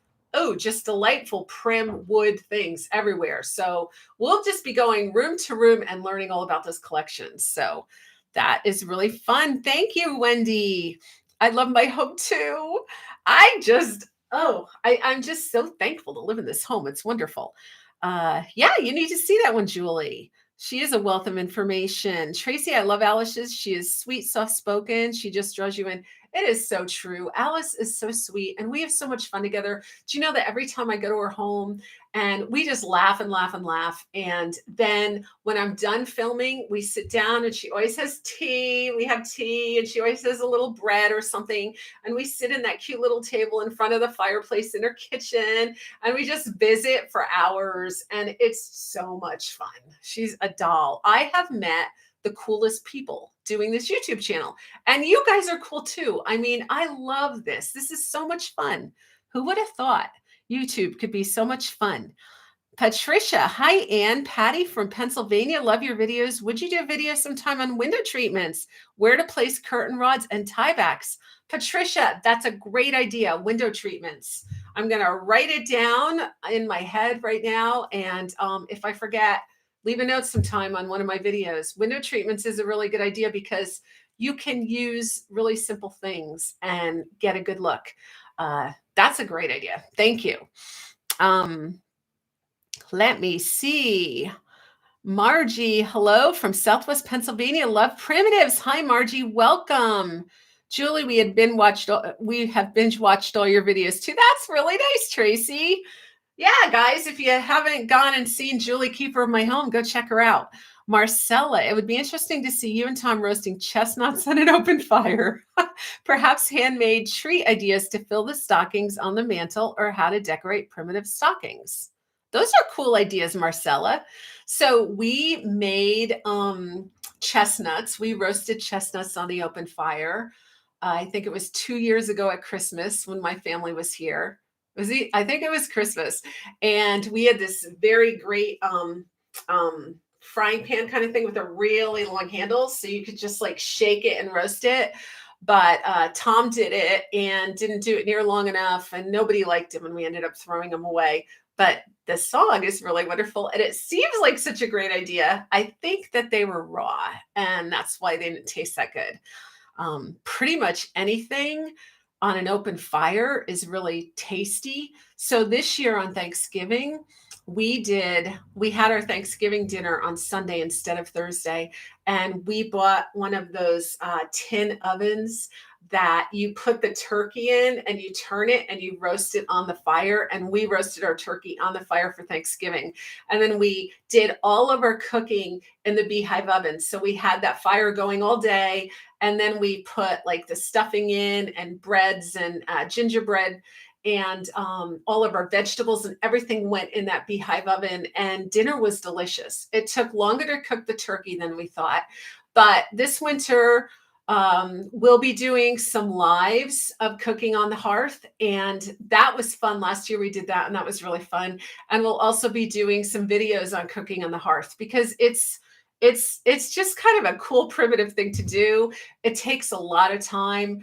just delightful prim wood things everywhere. So we'll just be going room to room and learning all about those collections. So that is really fun. Thank you, Wendy. I love my home too. I'm just so thankful to live in this home. It's wonderful. Yeah, you need to see that one, Julie. She is a wealth of information. Tracy, I love Alice's. She is sweet, soft-spoken. She just draws you in. It is so true. Alice is so sweet, and we have so much fun together. Do you know that every time I go to her home, and we just laugh and laugh and laugh. And then when I'm done filming, we sit down and she always has tea. We have tea and she always has a little bread or something. And we sit in that cute little table in front of the fireplace in her kitchen and we just visit for hours. And it's so much fun. She's a doll. I have met the coolest people doing this YouTube channel. And you guys are cool too. I mean, I love this. This is so much fun. Who would have thought YouTube could be so much fun? Patricia, hi, Ann. Patty from Pennsylvania. Love your videos. Would you do a video sometime on window treatments, where to place curtain rods and tiebacks? Patricia, that's a great idea. Window treatments. I'm going to write it down in my head right now. And if I forget, leave a note sometime on one of my videos. Window treatments is a really good idea because you can use really simple things and get a good look. That's a great idea. Thank you. Let me see. Margie, hello from Southwest Pennsylvania. Love primitives. Hi, Margie. Welcome. Julie, we have binge watched all your videos too. That's really nice, Tracy. Yeah, guys, if you haven't gone and seen Julie, Keeper of My Home, go check her out. Marcella, it would be interesting to see you and Tom roasting chestnuts on an open fire. Perhaps handmade tree ideas to fill the stockings on the mantle or how to decorate primitive stockings. Those are cool ideas, Marcella. So we made chestnuts. We roasted chestnuts on the open fire. I think it was 2 years ago at Christmas when my family was here. I think it was Christmas. And we had this very great frying pan kind of thing with a really long handle. So you could just like shake it and roast it. But Tom did it and didn't do it near long enough. And nobody liked him and we ended up throwing him away. But the song is really wonderful. And it seems like such a great idea. I think that they were raw and that's why they didn't taste that good. Pretty much anything on an open fire is really tasty. So this year on Thanksgiving, we had our Thanksgiving dinner on Sunday instead of Thursday. And we bought one of those tin ovens that you put the turkey in and you turn it and you roast it on the fire. And we roasted our turkey on the fire for Thanksgiving. And then we did all of our cooking in the beehive oven. So we had that fire going all day. And then we put like the stuffing in and breads and gingerbread and all of our vegetables and everything went in that beehive oven. And dinner was delicious. It took longer to cook the turkey than we thought. But this winter, we'll be doing some lives of cooking on the hearth, and that was fun. Last year we did that, and that was really fun. And we'll also be doing some videos on cooking on the hearth because it's just kind of a cool primitive thing to do. It takes a lot of time.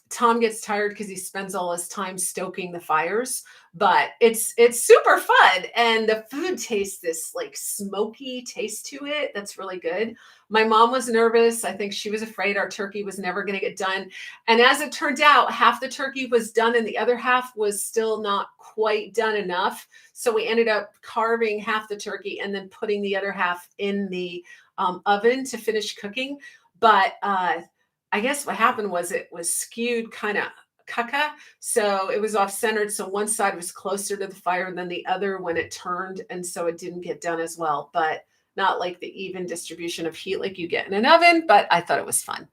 Tom gets tired because he spends all his time stoking the fires, but it's super fun, and the food tastes this like smoky taste to it that's really good. My mom was nervous. I think she was afraid our turkey was never going to get done. And as it turned out, half the turkey was done and the other half was still not quite done enough. So we ended up carving half the turkey and then putting the other half in the oven to finish cooking. But I guess what happened was it was skewed kind of caca. So it was off centered. So one side was closer to the fire than the other when it turned. And so it didn't get done as well. But not like the even distribution of heat like you get in an oven, but I thought it was fun.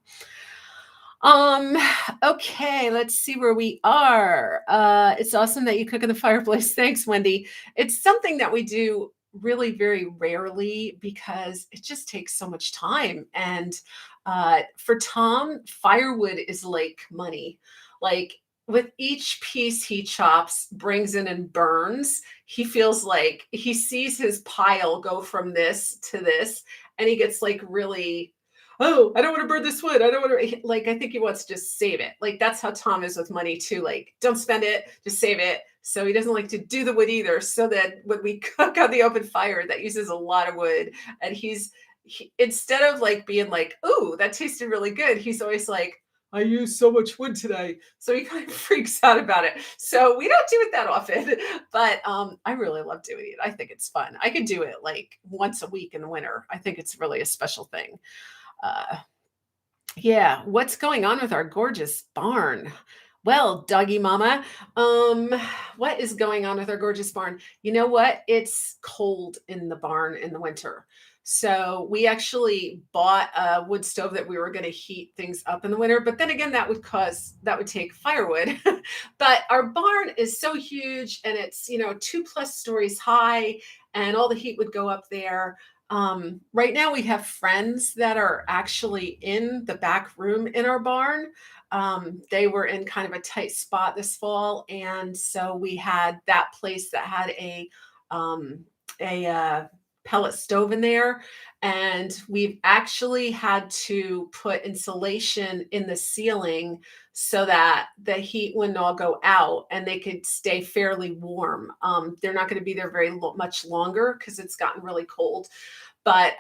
Okay, let's see where we are. It's awesome that you cook in the fireplace. Thanks, Wendy. It's something that we do really very rarely because it just takes so much time. And for Tom, firewood is like money. Like with each piece he chops, brings in and burns, he feels like he sees his pile go from this to this, and he gets like really, oh, I don't want to burn this wood. I don't want to, like, I think he wants to just save it. Like, that's how Tom is with money too. Like, don't spend it, just save it. So he doesn't like to do the wood either. So that when we cook on the open fire, that uses a lot of wood. And instead of like being like, oh, that tasted really good, he's always like, I used so much wood today. So he kind of freaks out about it. So we don't do it that often, but I really love doing it. I think it's fun. I could do it like once a week in the winter. I think it's really a special thing. Uh, yeah, what's going on with our gorgeous barn? Well, doggy mama, um, what is going on with our gorgeous barn? You know what? It's cold in the barn in the winter. So we actually bought a wood stove that we were going to heat things up in the winter, but then again, that would take firewood. But our barn is so huge and it's, 2+ stories high and all the heat would go up there. Right now we have friends that are actually in the back room in our barn. They were in kind of a tight spot this fall, and so we had that place that had um, a pellet stove in there, and we've actually had to put insulation in the ceiling so that the heat wouldn't all go out and they could stay fairly warm. They're not going to be there very much longer because it's gotten really cold, but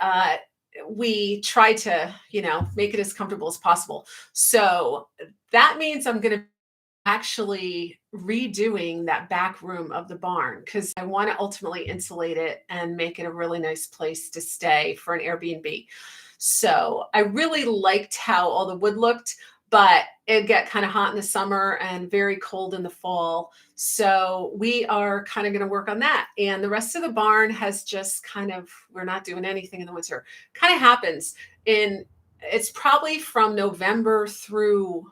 we try to, make it as comfortable as possible. So that means I'm going to actually redoing that back room of the barn because I want to ultimately insulate it and make it a really nice place to stay for an Airbnb. So I really liked how all the wood looked, but it got kind of hot in the summer and very cold in the fall. So we are kind of going to work on that. And the rest of the barn has just we're not doing anything in the winter. Kind of happens it's probably from November through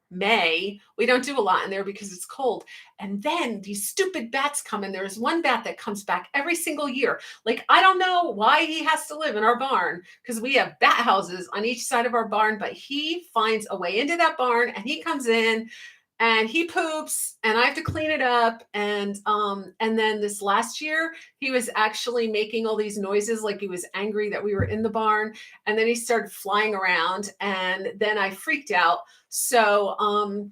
May. We don't do a lot in there because it's cold. And then these stupid bats come in. There's one bat that comes back every single year. Like, I don't know why he has to live in our barn because we have bat houses on each side of our barn, but he finds a way into that barn and he comes in and he poops and I have to clean it up. And then this last year, he was actually making all these noises like he was angry that we were in the barn. And then he started flying around and then I freaked out. So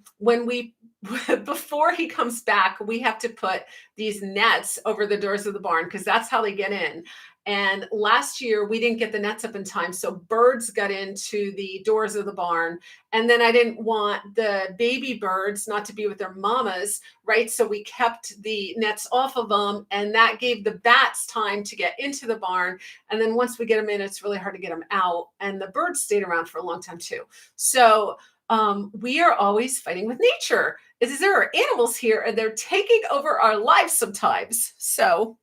before he comes back, we have to put these nets over the doors of the barn because that's how they get in. And last year we didn't get the nets up in time. So birds got into the doors of the barn. And then I didn't want the baby birds not to be with their mamas, right? So we kept the nets off of them and that gave the bats time to get into the barn. And then once we get them in, it's really hard to get them out. And the birds stayed around for a long time too. So we are always fighting with nature. There are animals here and they're taking over our lives sometimes. So,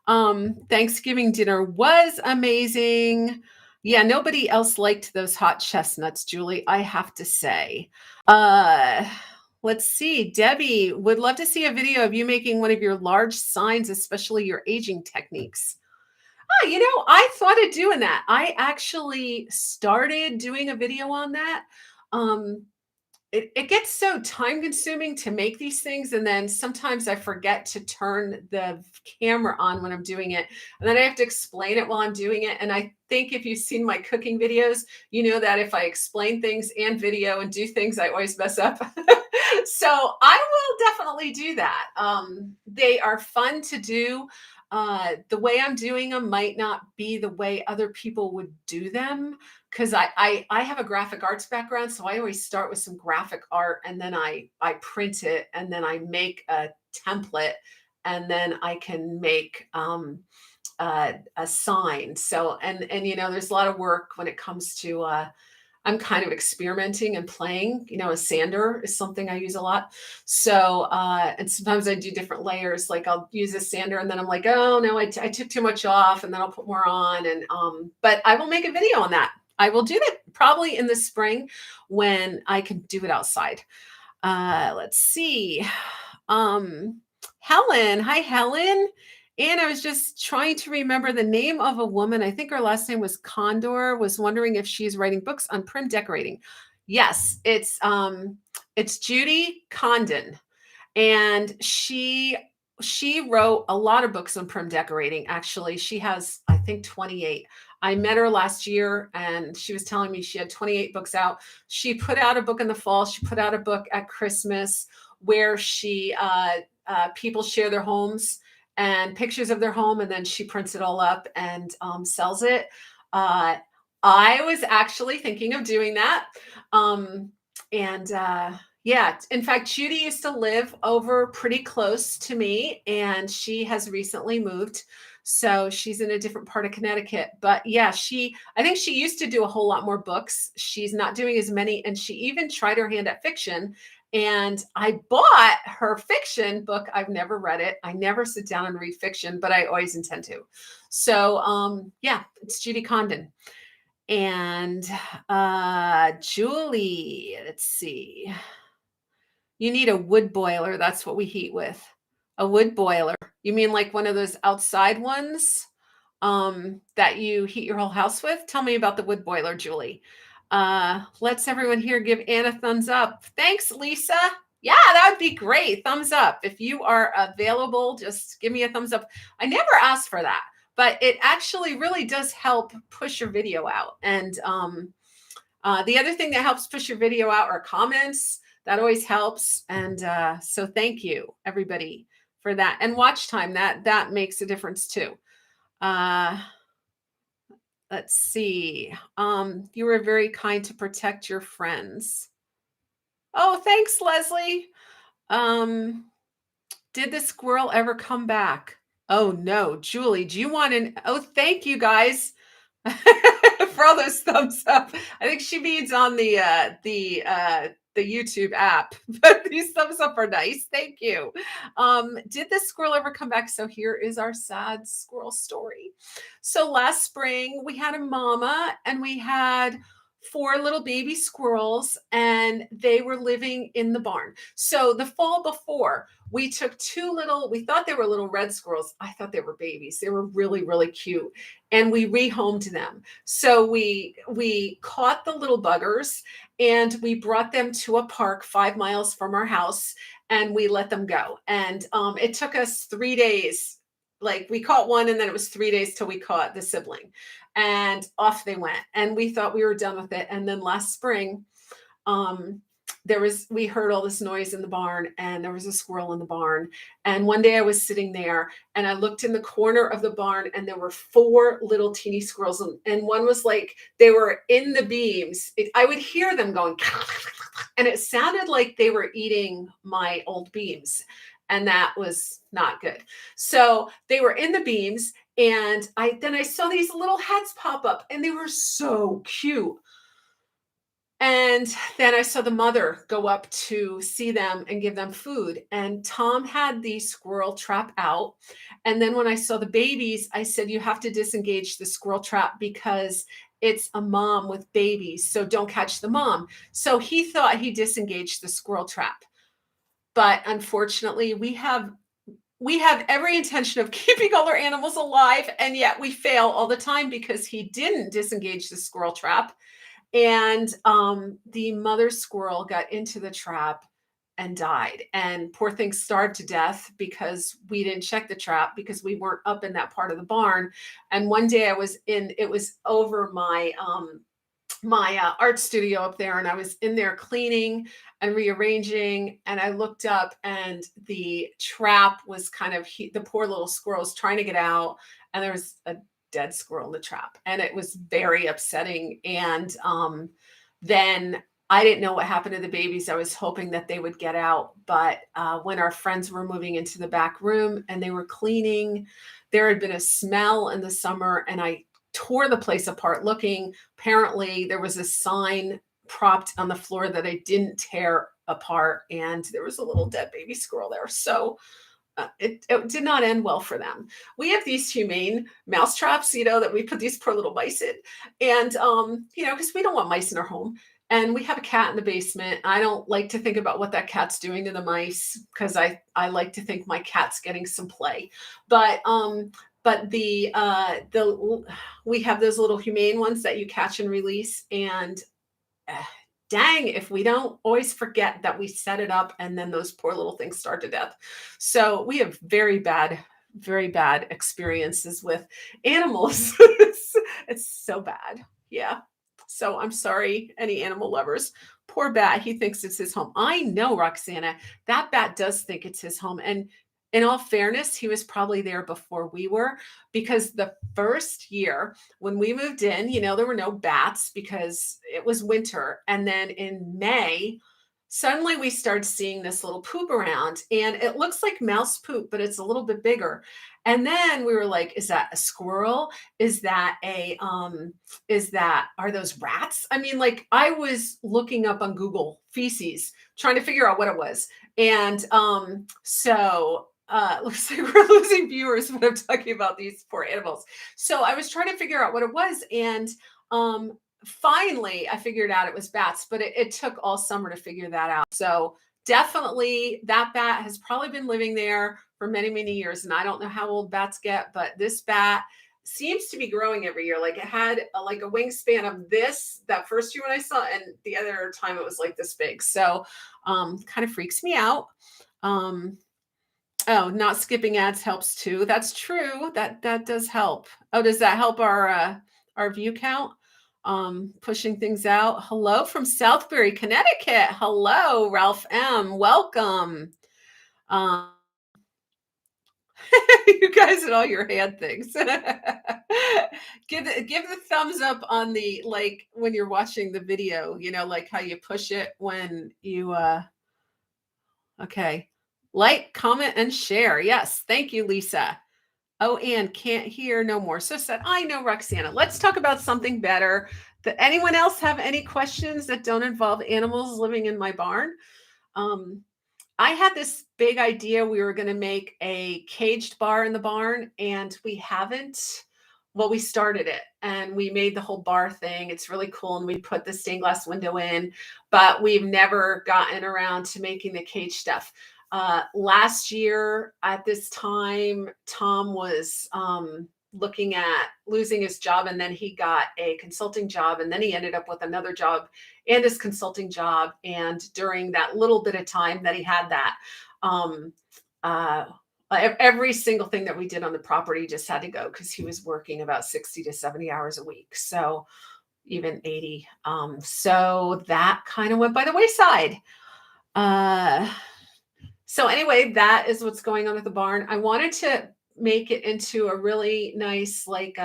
Thanksgiving dinner was amazing. Yeah, nobody else liked those hot chestnuts, Julie, I have to say. Uh, let's see. Debbie would love to see a video of you making one of your large signs, especially your aging techniques. Oh, I thought of doing that. I actually started doing a video on that. Um, it gets so time consuming to make these things, and then sometimes I forget to turn the camera on when I'm doing it, and then I have to explain it while I'm doing it. And I think if you've seen my cooking videos, you know that if I explain things and video and do things, I always mess up. So I will definitely do that. They are fun to do. The way I'm doing them might not be the way other people would do them, because I have a graphic arts background, so I always start with some graphic art, and then I print it, and then I make a template, and then I can make a sign. So and there's a lot of work when it comes to I'm kind of experimenting and playing. A sander is something I use a lot. So, and sometimes I do different layers. Like I'll use a sander and then I'm like, oh no, I took too much off, and then I'll put more on. And, but I will make a video on that. I will do that probably in the spring when I can do it outside. Let's see. Um, Helen. Hi, Helen. And I was just trying to remember the name of a woman. I think her last name was Condor. Was wondering if she's writing books on prim decorating. Yes, it's Judy Condon, and she wrote a lot of books on prim decorating. Actually, she has, I think, 28. I met her last year and she was telling me she had 28 books out. She put out a book in the fall. She put out a book at Christmas where she people share their homes and pictures of their home, and then she prints it all up and sells it. Uh, I was actually thinking of doing that. And Yeah, in fact, Judy used to live over pretty close to me, and she has recently moved. So she's in a different part of Connecticut. But yeah, I think she used to do a whole lot more books. She's not doing as many, and she even tried her hand at fiction. And I bought her fiction book. I've never read it. I never sit down and read fiction, but I always intend to. So yeah, it's Judy Condon. And Julie, let's see. You need a wood boiler. That's what we heat with. A wood boiler. You mean like one of those outside ones that you heat your whole house with? Tell me about the wood boiler, Julie. Let's everyone here give Anna a thumbs up. Thanks, Lisa. Yeah, that would be great. Thumbs up. If you are available, just give me a thumbs up. I never asked for that, but it actually really does help push your video out. And the other thing that helps push your video out are comments. That always helps. And so thank you, everybody, for that. And watch time, that makes a difference too. Let's see. You were very kind to protect your friends. Oh, thanks, Leslie. Did the squirrel ever come back? Oh no, Julie, do you want oh, thank you guys for all those thumbs up. I think she means on the YouTube app, but these thumbs up are nice. Thank you. Did the squirrel ever come back? So here is our sad squirrel story. So last spring we had a mama and we had 4 little baby squirrels, and they were living in the barn. So the fall before, we took 2 little, we thought they were little red squirrels. I thought they were babies. They were really, really cute. And we rehomed them. So we caught the little buggers and we brought them to a park 5 miles from our house, and we let them go. And it took us 3 days. Like we caught one, and then it was 3 days till we caught the sibling, and off they went. And we thought we were done with it. And then last spring, we heard all this noise in the barn, and there was a squirrel in the barn. And one day I was sitting there and I looked in the corner of the barn, and there were 4 little teeny squirrels. And one was like, they were in the beams. I would hear them going, and it sounded like they were eating my old beams. And that was not good. So they were in the beams, and then I saw these little heads pop up, and they were so cute. And then I saw the mother go up to see them and give them food. And Tom had the squirrel trap out. And then when I saw the babies, I said, you have to disengage the squirrel trap because it's a mom with babies. So don't catch the mom. So he thought he disengaged the squirrel trap. But unfortunately, we have every intention of keeping all our animals alive, and yet we fail all the time because he didn't disengage the squirrel trap. And the mother squirrel got into the trap and died. And poor thing starved to death because we didn't check the trap because we weren't up in that part of the barn. And one day it was over my art studio up there, and I was in there cleaning and rearranging, and I looked up and the trap was the poor little squirrel was trying to get out, and there was a dead squirrel in the trap, and it was very upsetting. And then I didn't know what happened to the babies. I was hoping that they would get out, but when our friends were moving into the back room and they were cleaning, there had been a smell in the summer, and I tore the place apart looking. Apparently, there was a sign propped on the floor that I didn't tear apart, and there was a little dead baby squirrel there. So it did not end well for them. We have these humane mouse traps, that we put these poor little mice in, and because we don't want mice in our home. And we have a cat in the basement. I don't like to think about what that cat's doing to the mice because I like to think my cat's getting some play. But we have those little humane ones that you catch and release, and dang, if we don't always forget that we set it up, and then those poor little things starve to death. So we have very bad experiences with animals. It's so bad. Yeah. So I'm sorry, any animal lovers. Poor bat, he thinks it's his home. I know, Roxana, that bat does think it's his home. And in all fairness, he was probably there before we were, because the first year when we moved in, there were no bats because it was winter. And then in May, suddenly we started seeing this little poop around, and it looks like mouse poop, but it's a little bit bigger. And then we were like, is that a squirrel? Are those rats? I mean, like, I was looking up on Google feces, trying to figure out what it was. And looks like we're losing viewers when I'm talking about these poor animals. So I was trying to figure out what it was. And finally I figured out it was bats, but it took all summer to figure that out. So definitely that bat has probably been living there for many, many years. And I don't know how old bats get, but this bat seems to be growing every year. Like, it had like a wingspan of that first year when I saw it, and the other time it was like this big. So kind of freaks me out. Oh, not skipping ads helps too. That's true. That does help. Oh, does that help our view count? Pushing things out. Hello from Southbury, Connecticut. Hello, Ralph M. Welcome. You guys and all your hand things. Give the thumbs up on the, like, when you're watching the video, like how you push it when you okay. Like, comment, and share. Yes. Thank you, Lisa. Oh, and can't hear no more. So said, I know, Roxana. Let's talk about something better. Anyone else have any questions that don't involve animals living in my barn? I had this big idea. We were going to make a caged bar in the barn, and we haven't. Well, we started it and we made the whole bar thing. It's really cool. And we put the stained glass window in, but we've never gotten around to making the cage stuff. Last year at this time, Tom was looking at losing his job, and then he got a consulting job, and then he ended up with another job and his consulting job. And during that little bit of time that he had that, every single thing that we did on the property just had to go because he was working about 60 to 70 hours a week. So even 80. So that kind of went by the wayside. So anyway, that is what's going on with the barn. I wanted to make it into a really nice, like,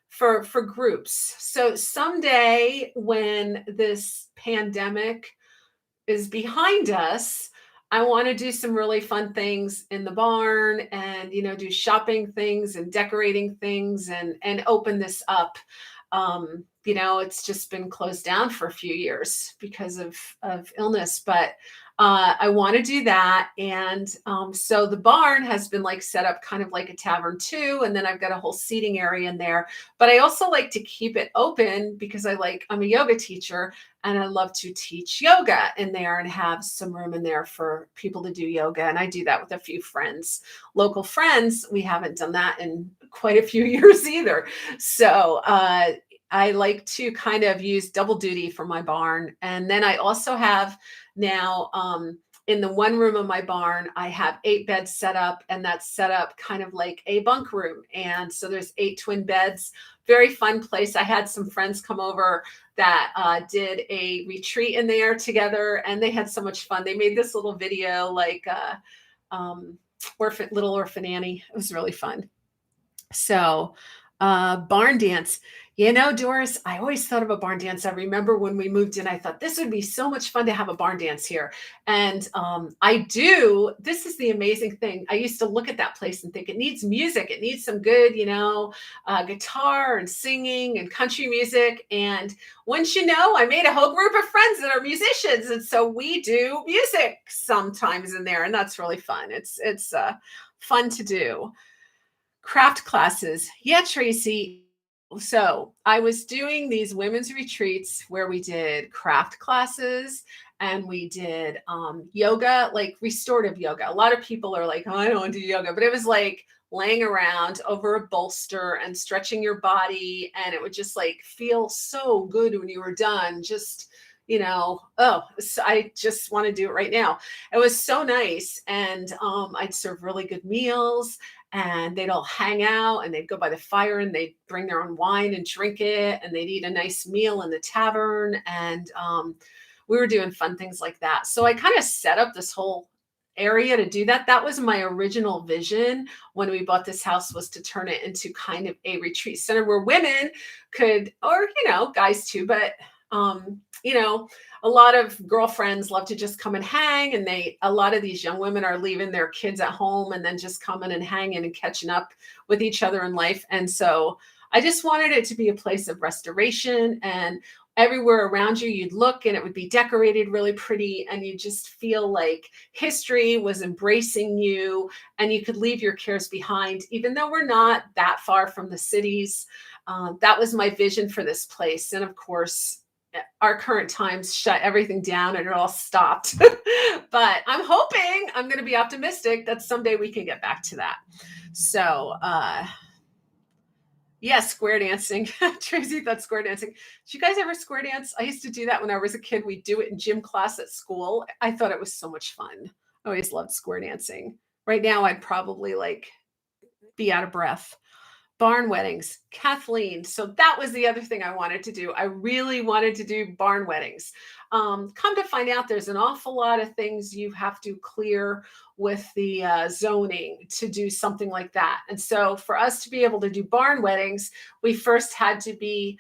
for groups. So someday when this pandemic is behind us, I want to do some really fun things in the barn, and, do shopping things and decorating things, and open this up. It's just been closed down for a few years because of illness, but I want to do that. And so the barn has been like set up kind of like a tavern too. And then I've got a whole seating area in there. But I also like to keep it open because I'm a yoga teacher and I love to teach yoga in there and have some room in there for people to do yoga. And I do that with a few friends, local friends. We haven't done that in quite a few years either. So I like to kind of use double duty for my barn. And then I also have now, in the one room of my barn, I have 8 beds set up, and that's set up kind of like a bunk room. And so there's 8 twin beds, very fun place. I had some friends come over that did a retreat in there together, and they had so much fun. They made this little video like little orphan Annie. It was really fun. So, barn dance. Doris, I always thought of a barn dance. I remember when we moved in, I thought this would be so much fun to have a barn dance here. And I do. This is the amazing thing. I used to look at that place and think it needs music. It needs some good, guitar and singing and country music. And once I made a whole group of friends that are musicians. And so we do music sometimes in there. And that's really fun. It's fun to do. Craft classes. Yeah, Tracy. So I was doing these women's retreats where we did craft classes and we did yoga, like restorative yoga. A lot of people are like, oh, I don't want to do yoga, but it was like laying around over a bolster and stretching your body. And it would just like feel so good when you were done. I just want to do it right now. It was so nice. And I'd serve really good meals and they'd all hang out and they'd go by the fire and they'd bring their own wine and drink it. And they'd eat a nice meal in the tavern. And we were doing fun things like that. So I kind of set up this whole area to do that. That was my original vision when we bought this house, was to turn it into kind of a retreat center where women could, or, guys too, but a lot of girlfriends love to just come and hang, and a lot of these young women are leaving their kids at home and then just coming and hanging and catching up with each other in life. And so I just wanted it to be a place of restoration, and everywhere around you, you'd look and it would be decorated really pretty, and you just feel like history was embracing you and you could leave your cares behind, even though we're not that far from the cities. That was my vision for this place. And of course, our current times shut everything down and it all stopped. But I'm going to be optimistic that someday we can get back to that. So, square dancing. Tracy thought square dancing. Did you guys ever square dance? I used to do that when I was a kid. We'd do it in gym class at school. I thought it was so much fun. I always loved square dancing. Right now, I'd probably be out of breath. Barn weddings, Kathleen. So that was the other thing I wanted to do. I really wanted to do barn weddings. Come to find out, there's an awful lot of things you have to clear with the zoning to do something like that. And so for us to be able to do barn weddings, we first had to be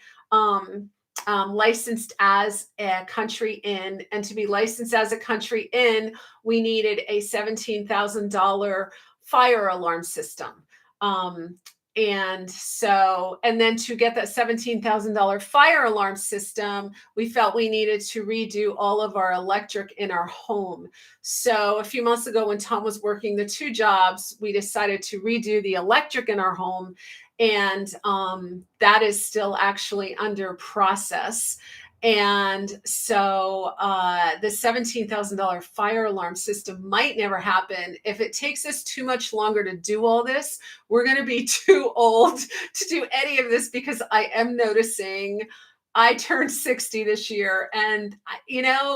licensed as a country inn. And to be licensed as a country inn, we needed a $17,000 fire alarm system. And then to get that $17,000 fire alarm system, we felt we needed to redo all of our electric in our home. So a few months ago, when Tom was working the 2 jobs, we decided to redo the electric in our home. And that is still actually under process. And so the $17,000 fire alarm system might never happen. If it takes us too much longer to do all this, we're going to be too old to do any of this, because I am noticing I turned 60 this year. And,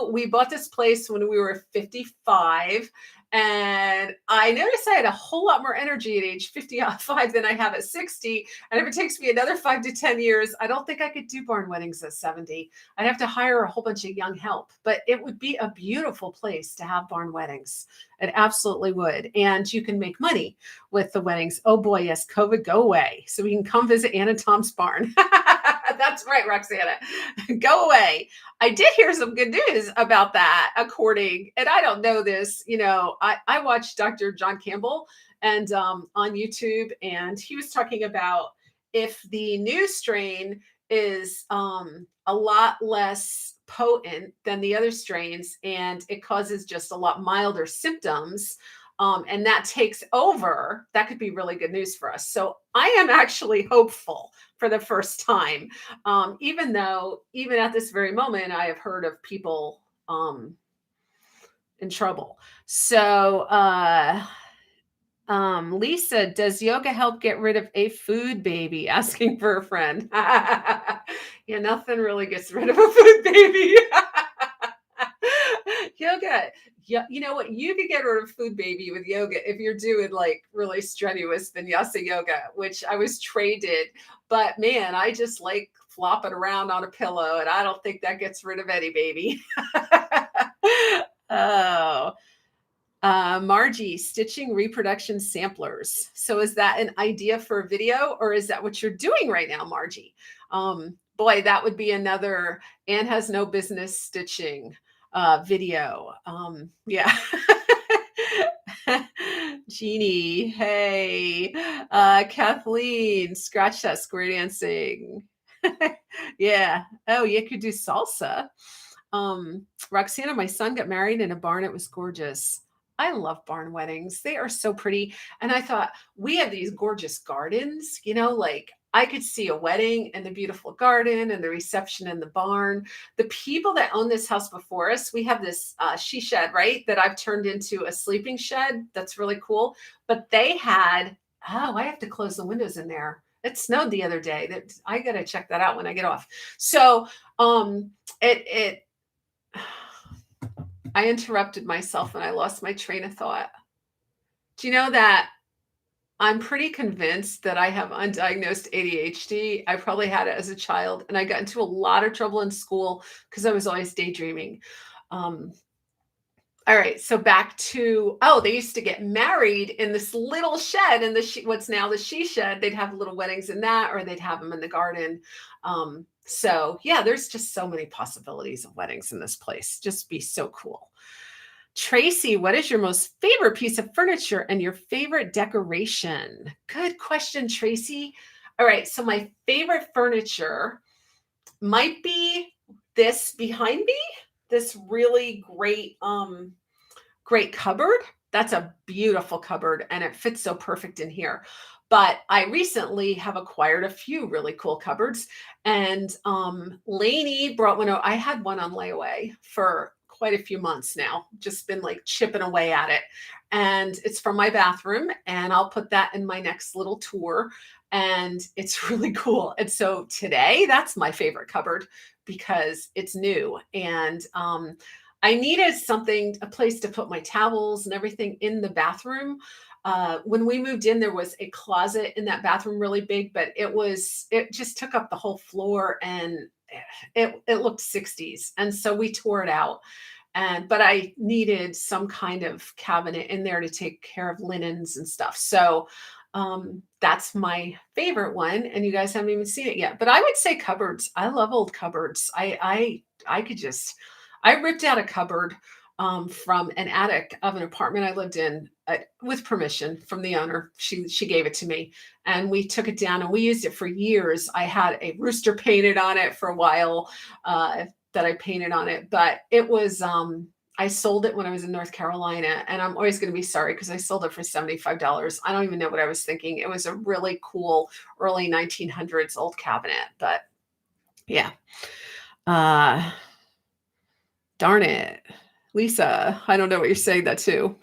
we bought this place when we were 55. And I noticed I had a whole lot more energy at age 55 than I have at 60. And if it takes me another 5 to 10 years, I don't think I could do barn weddings at 70. I'd have to hire a whole bunch of young help. But it would be a beautiful place to have barn weddings. It absolutely would. And you can make money with the weddings. Oh boy, yes, COVID, go away. So we can come visit Anna Tom's barn. That's right, Roxana. Go away. I did hear some good news about that, and I don't know this, I watched Dr. John Campbell and on YouTube, and he was talking about if the new strain is a lot less potent than the other strains, and it causes just a lot milder symptoms. And that takes over. That could be really good news for us. So I am actually hopeful for the first time, even though, even at this very moment, I have heard of people in trouble. So, Lisa, does yoga help get rid of a food baby? Asking for a friend. Yeah, nothing really gets rid of a food baby. Yoga. Yeah, you know what? You could get rid of food baby with yoga if you're doing like really strenuous vinyasa yoga, which I was traded. But man, I just like flopping around on a pillow, and I don't think that gets rid of any baby. Oh. Margie, stitching reproduction samplers. So is that an idea for a video, or is that what you're doing right now, Margie? Boy, that would be another Anne has no business stitching video. Yeah. Jeannie, hey. Kathleen, scratch that square dancing. Yeah. Oh, you could do salsa. Roxana, my son got married in a barn. It was gorgeous. I love barn weddings. They are so pretty. And I thought, we have these gorgeous gardens, like I could see a wedding and the beautiful garden and the reception in the barn. The people that own this house before us, we have this she shed, right? That I've turned into a sleeping shed. That's really cool. But they had, oh, I have to close the windows in there. It snowed the other day. I got to check that out when I get off. So, it I interrupted myself and I lost my train of thought. Do you know that I'm pretty convinced that I have undiagnosed ADHD? I probably had it as a child, and I got into a lot of trouble in school because I was always daydreaming. All right, so back to, they used to get married in this little shed in what's now the she shed. They'd have little weddings in that, or they'd have them in the garden. So yeah, there's just so many possibilities of weddings in this place. Just be so cool. Tracy, what is your most favorite piece of furniture and your favorite decoration? Good question, Tracy. All right, so my favorite furniture might be this behind me, this really great cupboard. That's a beautiful cupboard, and it fits so perfect in here. But I recently have acquired a few really cool cupboards, and Lainey brought one out. I had one on layaway for quite a few months now, just been like chipping away at it. And it's from my bathroom, and I'll put that in my next little tour. And it's really cool. And so today, that's my favorite cupboard because it's new. And I needed a place to put my towels and everything in the bathroom. When we moved in, there was a closet in that bathroom, really big, but it just took up the whole floor, and it looked 60s. And so we tore it out. But I needed some kind of cabinet in there to take care of linens and stuff. So that's my favorite one. And you guys haven't even seen it yet, but I would say cupboards. I love old cupboards. I ripped out a cupboard from an attic of an apartment I lived in with permission from the owner. She gave it to me, and we took it down and we used it for years. I had a rooster painted on it for a while that I painted on it, but it was I sold it when I was in North Carolina, and I'm always going to be sorry because I sold it for $75. I don't even know what I was thinking. It was a really cool early 1900s old cabinet, but yeah. Darn it. Lisa, I don't know what you're saying that to.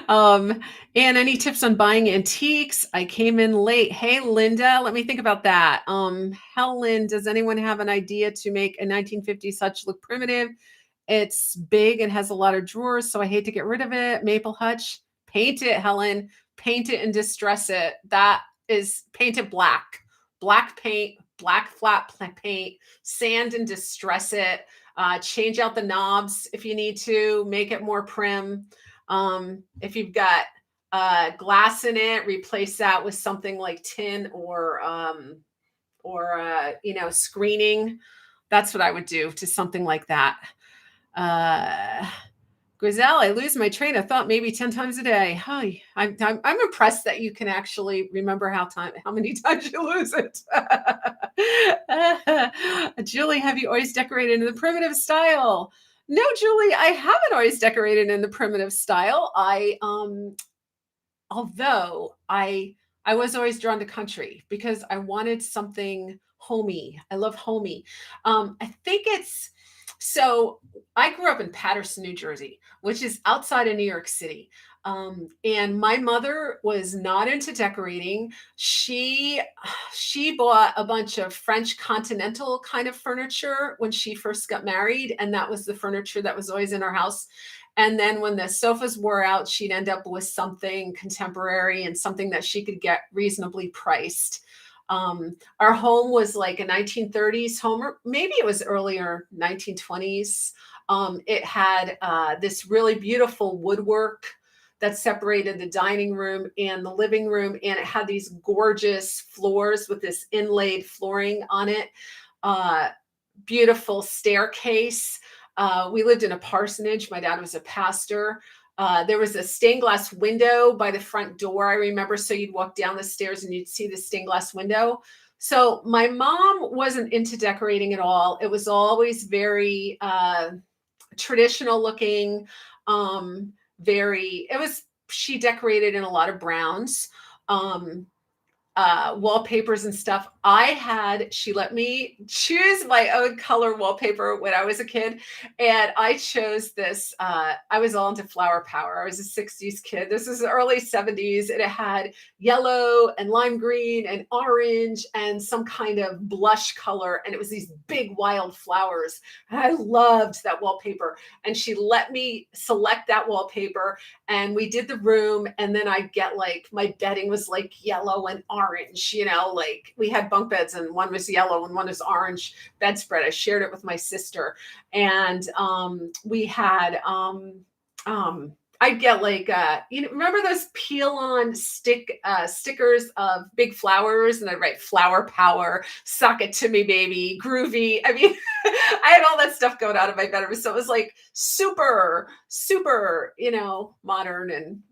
And any tips on buying antiques? I came in late. Hey, Linda, let me think about that. Helen, does anyone have an idea to make a 1950s hutch look primitive? It's big and has a lot of drawers, so I hate to get rid of it. Maple hutch, paint it, Helen. Paint it and distress it. That is paint it black. Black paint, black flat paint, sand and distress it. Change out the knobs if you need to, make it more prim. If you've got glass in it, replace that with something like tin or screening. That's what I would do to something like that. Griselle, I lose my train of thought maybe 10 times a day. Hi. I'm impressed that you can actually remember how many times you lose it. Julie, have you always decorated in the primitive style? No, Julie, I haven't always decorated in the primitive style. Although I was always drawn to country because I wanted something homey. I love homey. I think it's so I grew up in Paterson, New Jersey, which is outside of New York City. And my mother was not into decorating. She bought a bunch of French continental kind of furniture when she first got married, and that was the furniture that was always in our house. And then when the sofas wore out, she'd end up with something contemporary and something that she could get reasonably priced. Our home was like a 1930s home, or maybe it was earlier 1920s. It had this really beautiful woodwork that separated the dining room and the living room, and it had these gorgeous floors with this inlaid flooring on it. Uh, Beautiful staircase. We lived in a parsonage. My dad was a pastor. There was a stained glass window by the front door, I remember. So you'd walk down the stairs and you'd see the stained glass window. So my mom wasn't into decorating at all. It was always very traditional looking. She decorated in a lot of browns. Um, Wallpapers and stuff. She let me choose my own color wallpaper when I was a kid. And I chose this. I was all into flower power. I was a 60s kid. This is the early 70s. And it had yellow and lime green and orange and some kind of blush color. And it was these big wild flowers. And I loved that wallpaper. And she let me select that wallpaper. And we did the room. And then I get like, my bedding was like yellow and orange, like we had bunk beds and one was yellow and one was orange bedspread. I shared it with my sister. And we had I'd get like remember those peel on stickers of big flowers, and I'd write flower power, sock it to me baby, groovy. I mean, I had all that stuff going on in my bedroom, so it was like super super modern. And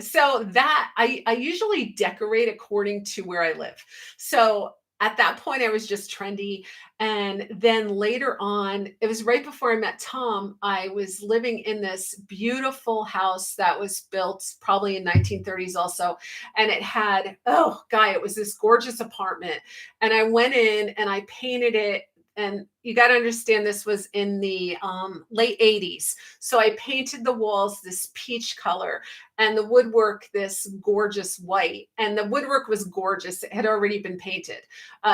so that I usually decorate according to where I live. So at that point, I was just trendy. And then later on, it was right before I met Tom, I was living in this beautiful house that was built probably in 1930s also. And it had, oh, Guy, it was this gorgeous apartment. And I went in and I painted it. And you got to understand, this was in the late 80s. So I painted the walls this peach color and the woodwork this gorgeous white. And the woodwork was gorgeous. It had already been painted.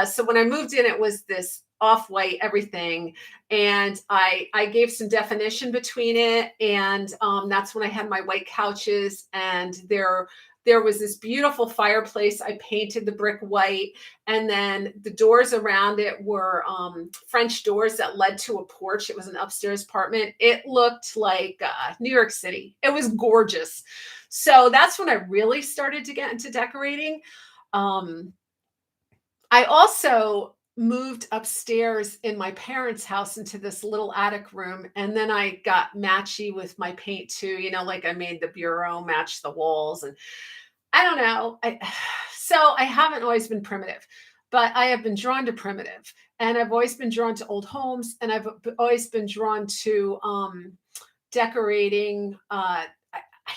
So when I moved in, it was this off-white everything. And I gave some definition between it. And that's when I had my white couches. And there was this beautiful fireplace. I painted the brick white. And then the doors around it were French doors that led to a porch. It was an upstairs apartment. It looked like New York City. It was gorgeous. So that's when I really started to get into decorating. I also moved upstairs in my parents' house into this little attic room. And then I got matchy with my paint too, like I made the bureau match the walls. And I don't know. So I haven't always been primitive, but I have been drawn to primitive. And I've always been drawn to old homes. And I've always been drawn to decorating. I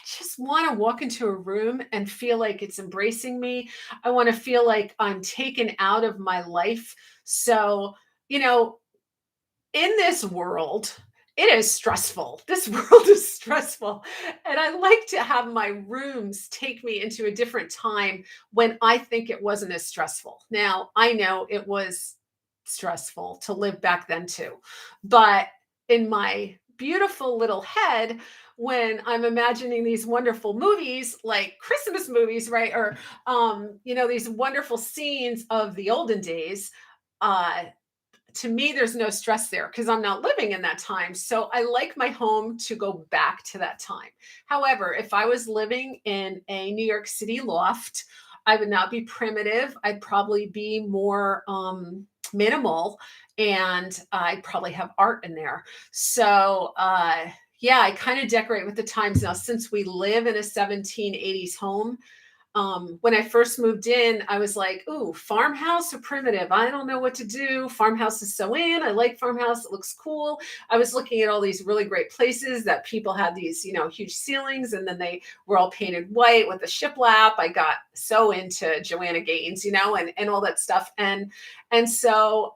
just want to walk into a room and feel like it's embracing me. I want to feel like I'm taken out of my life. So, in this world, it is stressful. This world is stressful. And I like to have my rooms take me into a different time when I think it wasn't as stressful. Now, I know it was stressful to live back then too. But in my beautiful little head, when I'm imagining these wonderful movies like Christmas movies, right? Or, these wonderful scenes of the olden days, to me, there's no stress there because I'm not living in that time. So I like my home to go back to that time. However, if I was living in a New York City loft, I would not be primitive. I'd probably be more minimal, and I'd probably have art in there. So Yeah, I kind of decorate with the times now. Since we live in a 1780s home, when I first moved in, I was like, ooh, farmhouse or primitive? I don't know what to do. Farmhouse is so in. I like farmhouse. It looks cool. I was looking at all these really great places that people had these, huge ceilings, and then they were all painted white with a shiplap. I got so into Joanna Gaines, and all that stuff. And so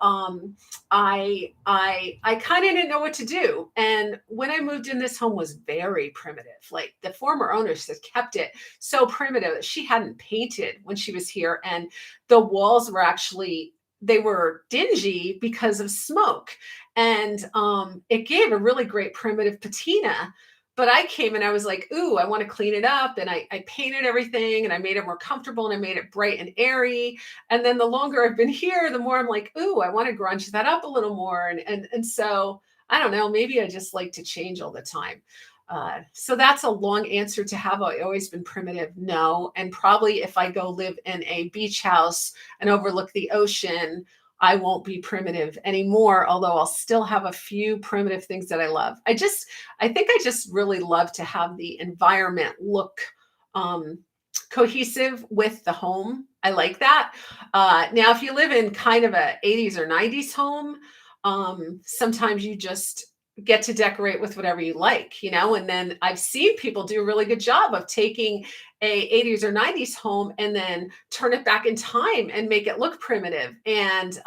I kind of didn't know what to do. And when I moved in, this home was very primitive. Like the former owners had kept it so primitive that she hadn't painted when she was here, and the walls were actually, they were dingy because of smoke, and it gave a really great primitive patina. But I came and I was like, ooh, I want to clean it up, and I painted everything, and I made it more comfortable, and I made it bright and airy. And then the longer I've been here, the more I'm like, ooh, I want to grunge that up a little more. And so I don't know, maybe I just like to change all the time. So that's a long answer to have I always been primitive? No. And probably if I go live in a beach house and overlook the ocean, I won't be primitive anymore, although I'll still have a few primitive things that I love. I think I just really love to have the environment look um, cohesive with the home. I like that. Now, if you live in kind of a 80s or 90s home, sometimes you just get to decorate with whatever you like, and then I've seen people do a really good job of taking a 80s or 90s home and then turn it back in time and make it look primitive. And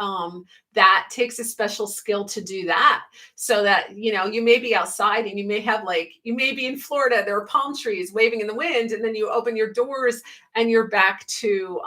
that takes a special skill to do that, so that you may be outside and you may be in Florida, there are palm trees waving in the wind, and then you open your doors and you're back to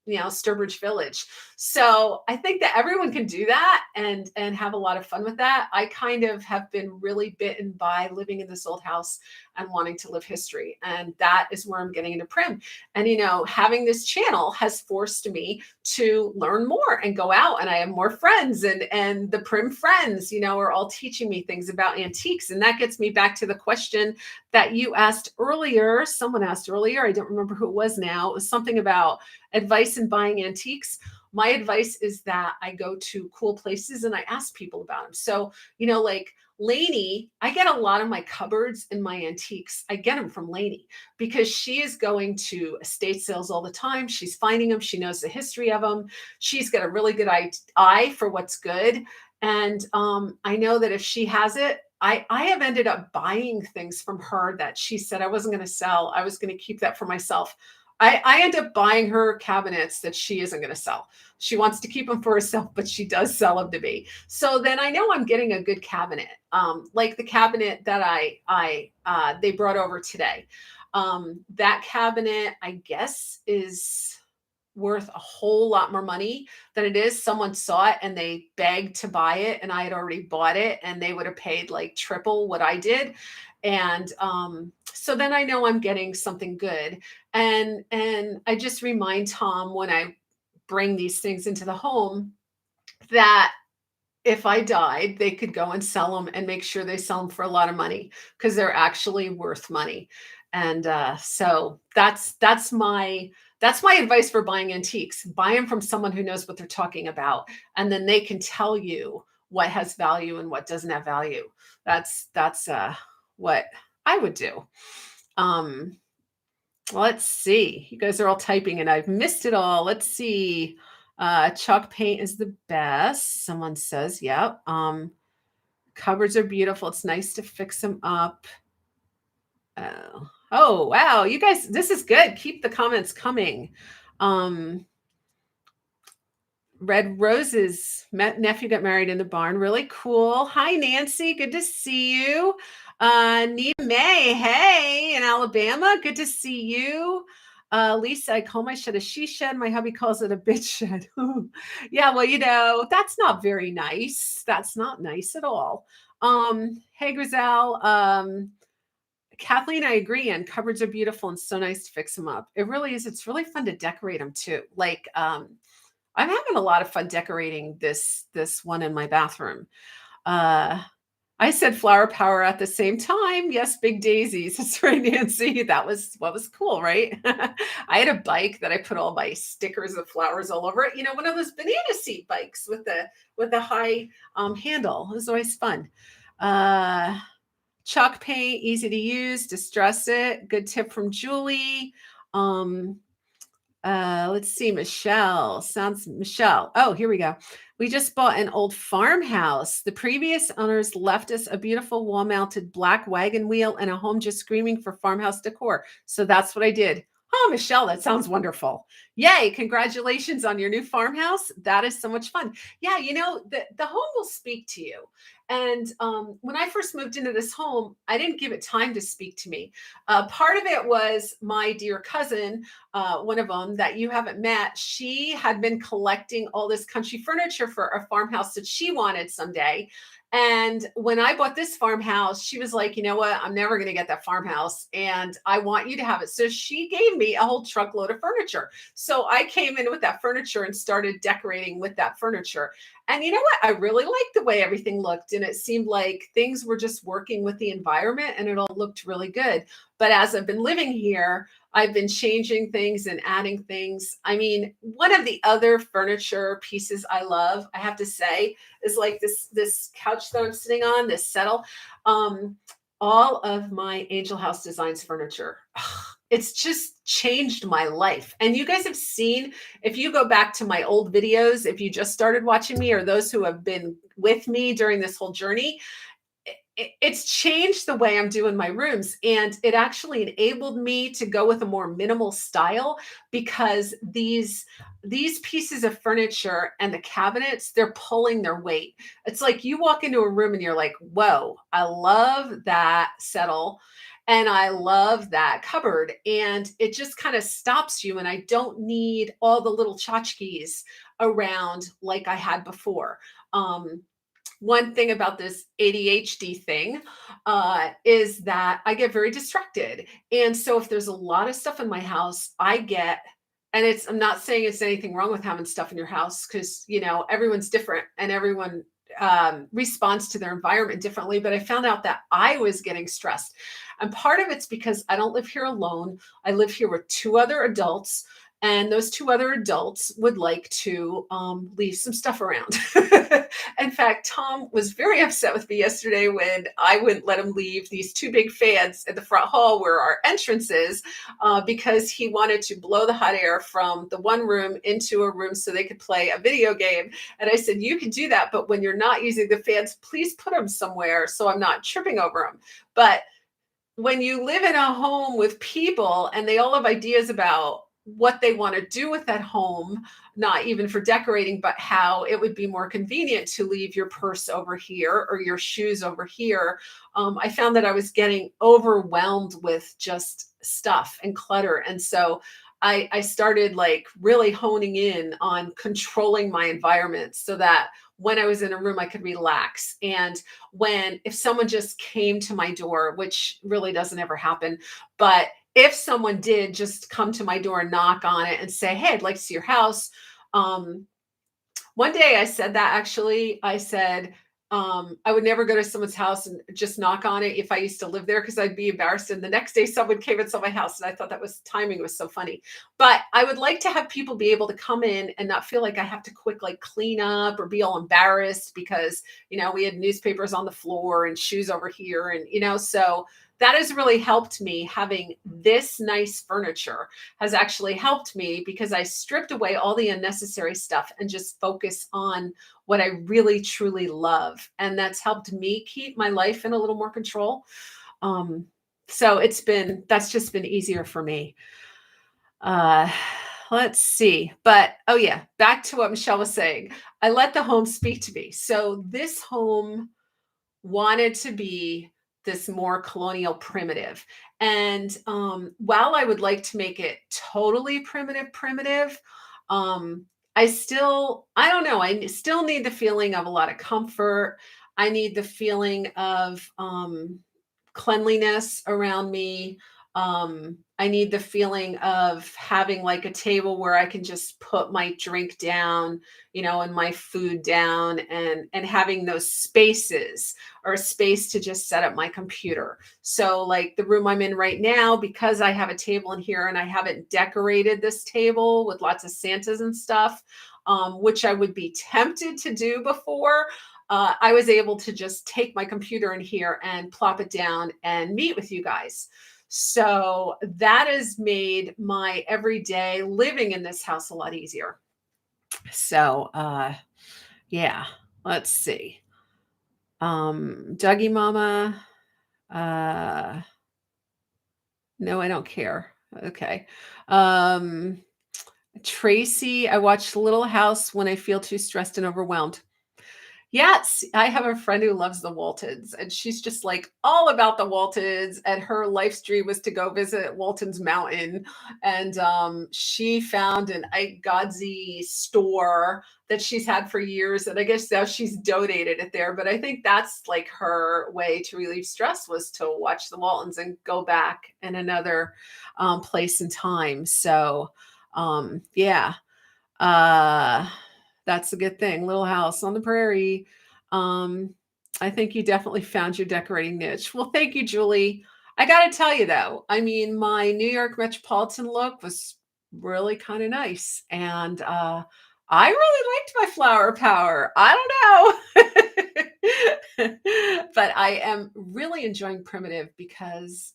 Sturbridge Village. So I think that everyone can do that and have a lot of fun with that. I kind of have been really bitten by living in this old house and wanting to live history. And that is where I'm getting into prim. And having this channel has forced me to learn more and go out, and I have more friends, and the prim friends, are all teaching me things about antiques. And that gets me back to the question that you asked earlier. Someone asked earlier, I don't remember who it was now. It was something about advice in buying antiques. My advice is that I go to cool places and I ask people about them. So, like Lainey, I get a lot of my cupboards and my antiques. I get them from Lainey because she is going to estate sales all the time. She's finding them. She knows the history of them. She's got a really good eye for what's good. And I know that if she has it, I have ended up buying things from her that she said I wasn't going to sell. I was going to keep that for myself. I end up buying her cabinets that she isn't going to sell. She wants to keep them for herself, but she does sell them to me. So then I know I'm getting a good cabinet, like the cabinet that they brought over today. That cabinet, I guess, is worth a whole lot more money than it is. Someone saw it and they begged to buy it, and I had already bought it, and they would have paid like triple what I did. And so then I know I'm getting something good. And I just remind Tom when I bring these things into the home that if I died, they could go and sell them and make sure they sell them for a lot of money because they're actually worth money. And so that's my advice for buying antiques. Buy them from someone who knows what they're talking about, and then they can tell you what has value and what doesn't have value. That's what I would do. Let's see. You guys are all typing and I've missed it all. Let's see. Chalk paint is the best. Someone says, yep. Cupboards are beautiful. It's nice to fix them up. Oh, wow. You guys, this is good. Keep the comments coming. Red Roses, nephew got married in the barn. Really cool. Hi, Nancy. Good to see you. Nina May, hey, in Alabama. Good to see you. Lisa, I call my shed a she shed. My hubby calls it a bitch shed. Yeah, well, that's not very nice. That's not nice at all. Hey, Grizel. Kathleen, I agree. And cupboards are beautiful and so nice to fix them up. It really is. It's really fun to decorate them too. Like, I'm having a lot of fun decorating this one in my bathroom. I said flower power at the same time. Yes, big daisies. That's right, Nancy. That was what was cool, right? I had a bike that I put all my stickers of flowers all over it. One of those banana seat bikes with the high handle. It was always fun. Chalk paint, easy to use, distress it. Good tip from Julie. Um, let's see, Michelle. Oh, here we go. We just bought an old farmhouse. The previous owners left us a beautiful wall-mounted black wagon wheel and a home just screaming for farmhouse decor. So that's what I did. Oh, Michelle, that sounds wonderful. Yay, congratulations on your new farmhouse. That is so much fun. Yeah, the home will speak to you. And when I first moved into this home, I didn't give it time to speak to me. Part of it was my dear cousin, one of them that you haven't met. She had been collecting all this country furniture for a farmhouse that she wanted someday. And when I bought this farmhouse, she was like, you know what? I'm never going to get that farmhouse and I want you to have it. So she gave me a whole truckload of furniture. So I came in with that furniture and started decorating with that furniture. And you know what? I really liked the way everything looked. And it seemed like things were just working with the environment and it all looked really good. But as I've been living here, I've been changing things and adding things. I mean, one of the other furniture pieces I love, I have to say, is like this couch that I'm sitting on, this settle. All of my Angel House Designs furniture. It's just changed my life. And you guys have seen, if you go back to my old videos, if you just started watching me or those who have been with me during this whole journey, it's changed the way I'm doing my rooms. And it actually enabled me to go with a more minimal style because these pieces of furniture and the cabinets, they're pulling their weight. It's like you walk into a room and you're like, whoa, I love that settle. And I love that cupboard. And it just kind of stops you. And I don't need all the little tchotchkes around like I had before. One thing about this ADHD thing is that I get very distracted. And so if there's a lot of stuff in my house, I'm not saying it's anything wrong with having stuff in your house because, everyone's different and everyone responds to their environment differently. But I found out that I was getting stressed. And part of it's because I don't live here alone. I live here with two other adults. And those two other adults would like to leave some stuff around. In fact, Tom was very upset with me yesterday when I wouldn't let him leave these two big fans in the front hall where our entrance is because he wanted to blow the hot air from the one room into a room so they could play a video game. And I said, you can do that, but when you're not using the fans, please put them somewhere so I'm not tripping over them. But when you live in a home with people and they all have ideas about what they want to do with that home, not even for decorating, but how it would be more convenient to leave your purse over here or your shoes over here. I found that I was getting overwhelmed with just stuff and clutter. And so I started like really honing in on controlling my environment so that when I was in a room, I could relax. And if someone just came to my door, which really doesn't ever happen, but if someone did just come to my door and knock on it and say, hey, I'd like to see your house. One day I said that actually, I said, I would never go to someone's house and just knock on it if I used to live there because I'd be embarrassed. And the next day someone came and saw my house and I thought timing was so funny. But I would like to have people be able to come in and not feel like I have to quick like clean up or be all embarrassed because, we had newspapers on the floor and shoes over here. And, so that has really helped me. Having this nice furniture has actually helped me because I stripped away all the unnecessary stuff and just focus on what I really truly love. And that's helped me keep my life in a little more control. So that's just been easier for me. Let's see. But oh yeah, back to what Michelle was saying. I let the home speak to me. So this home wanted to be this more colonial primitive. And while I would like to make it totally primitive, I don't know, I still need the feeling of a lot of comfort. I need the feeling of cleanliness around me. I need the feeling of having like a table where I can just put my drink down, and my food down and having those spaces or a space to just set up my computer. So like the room I'm in right now, because I have a table in here and I haven't decorated this table with lots of Santas and stuff, which I would be tempted to do before. I was able to just take my computer in here and plop it down and meet with you guys. So that has made my everyday living in this house a lot easier. So yeah, let's see. Dougie Mama, uh, no, I don't care. Okay. Um, Tracy, I watch Little House when I feel too stressed and overwhelmed. Yes, I have a friend who loves the Waltons, and she's just like all about the Waltons. And her life dream was to go visit Walton's Mountain. And she found an Ike Godsey store that she's had for years. And I guess now she's donated it there. But I think that's like her way to relieve stress was to watch the Waltons and go back in another place and time. So, yeah. Uh, that's a good thing. Little House on the Prairie. Um, I think you definitely found your decorating niche. Well, thank you, Julie. I got to tell you though, I mean, my New York Metropolitan look was really kind of nice, and I really liked my flower power. I don't know, but I am really enjoying primitive because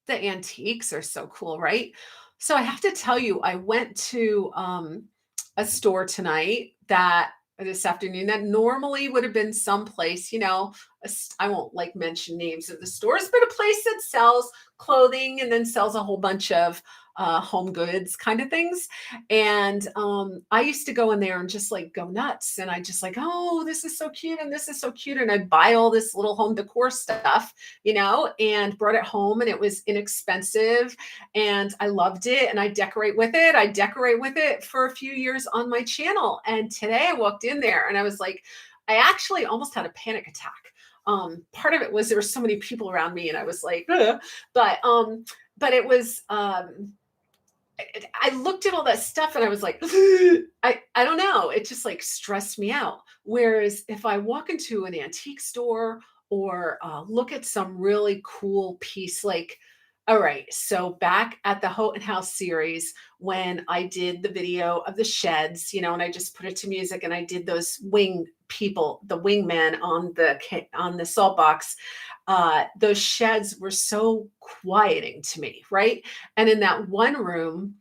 the antiques are so cool, right? So I have to tell you, I went to a store tonight that this afternoon that normally would have been someplace, I won't like mention names of the stores, but a place that sells clothing and then sells a whole bunch of home goods kind of things. And I used to go in there and just like go nuts. And I just like, oh, this is so cute. And this is so cute. And I'd buy all this little home decor stuff, and brought it home, and it was inexpensive and I loved it, and I decorate with it. I decorate with it for a few years on my channel. And today I walked in there and I was like, I actually almost had a panic attack. Part of it was there were so many people around me and I was like, ugh. But it was I looked at all that stuff and I was like, I don't know. It just like stressed me out. Whereas if I walk into an antique store or look at some really cool piece, like, all right, so back at the Houghton House series, when I did the video of the sheds, and I just put it to music and I did those wing people, the wingmen on the salt box, those sheds were so quieting to me, right? And in that one room,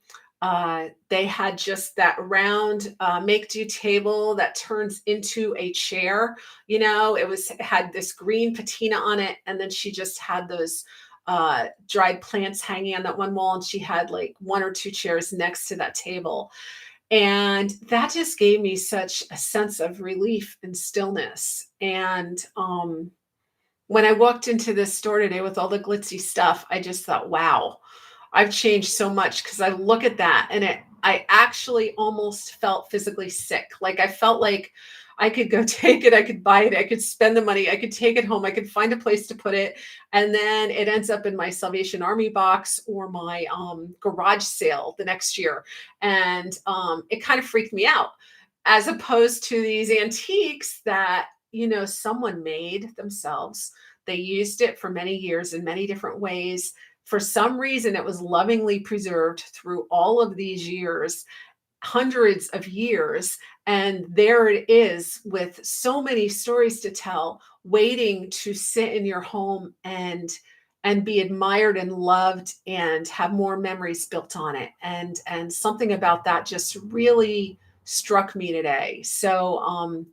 they had just that round make do table that turns into a chair. It had this green patina on it, and then she just had those dried plants hanging on that one wall, and she had like one or two chairs next to that table. And that just gave me such a sense of relief and stillness. And when I walked into this store today with all the glitzy stuff, I just thought, wow, I've changed so much, because I look at that and I actually almost felt physically sick. Like I felt like I could go take it, I could buy it, I could spend the money, I could take it home, I could find a place to put it, and then it ends up in my Salvation Army box or my garage sale the next year. And it kind of freaked me out, as opposed to these antiques that someone made themselves. They used it for many years in many different ways. For some reason, it was lovingly preserved through all of these years, hundreds of years. And there it is with so many stories to tell, waiting to sit in your home and be admired and loved and have more memories built on it. And something about that just really struck me today. So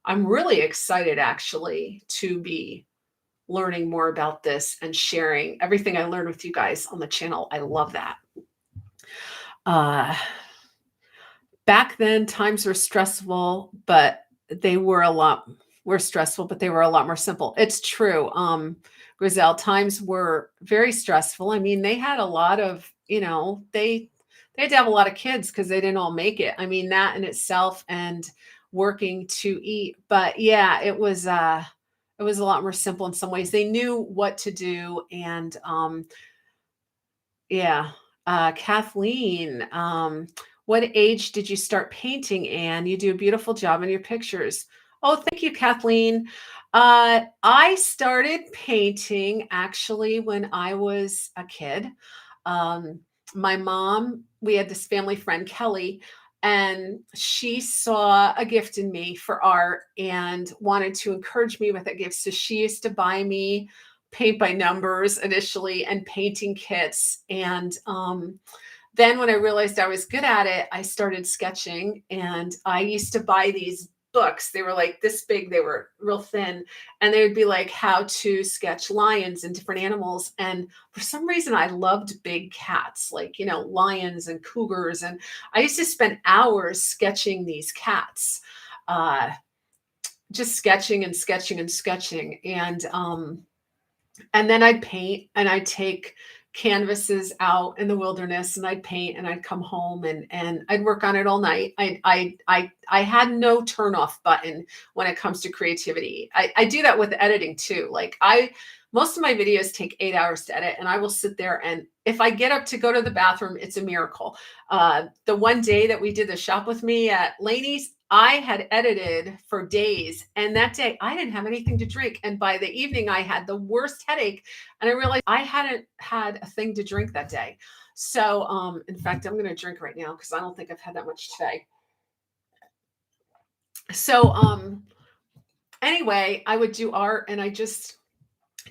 I'm really excited actually to be learning more about this and sharing everything I learned with you guys on the channel. I love that. Back then, times were stressful, but they were a lot were stressful, but they were a lot more simple. It's true. Grizel, times were very stressful. I mean, they had a lot of, they had to have a lot of kids because they didn't all make it. I mean, that in itself, and working to eat. But yeah, it was a lot more simple in some ways. They knew what to do. And yeah. Kathleen, what age did you start painting, Anne? You do a beautiful job in your pictures. Oh, thank you, Kathleen. I started painting actually when I was a kid. My mom, we had this family friend, Kelly, And she saw a gift in me for art and wanted to encourage me with that gift. So she used to buy me paint by numbers initially and painting kits. And then when I realized I was good at it, I started sketching, and I used to buy these books. They were like this big, they were real thin, and they would be like how to sketch lions and different animals. And for some reason, I loved big cats, like, lions and cougars. And I used to spend hours sketching these cats, uh, just sketching and sketching and sketching. And then I'd paint, and I'd take canvases out in the wilderness, and I'd paint, and I'd come home, and I'd work on it all night. I had no turn off button when it comes to creativity. I do that with editing too. Like most of my videos take 8 hours to edit, and I will sit there, and if I get up to go to the bathroom, it's a miracle. The one day that we did the shop with me at Laney's, I had edited for days, and that day I didn't have anything to drink. And by the evening, I had the worst headache, and I realized I hadn't had a thing to drink that day. So, in fact, I'm going to drink right now because I don't think I've had that much today. So, anyway, I would do art, and I just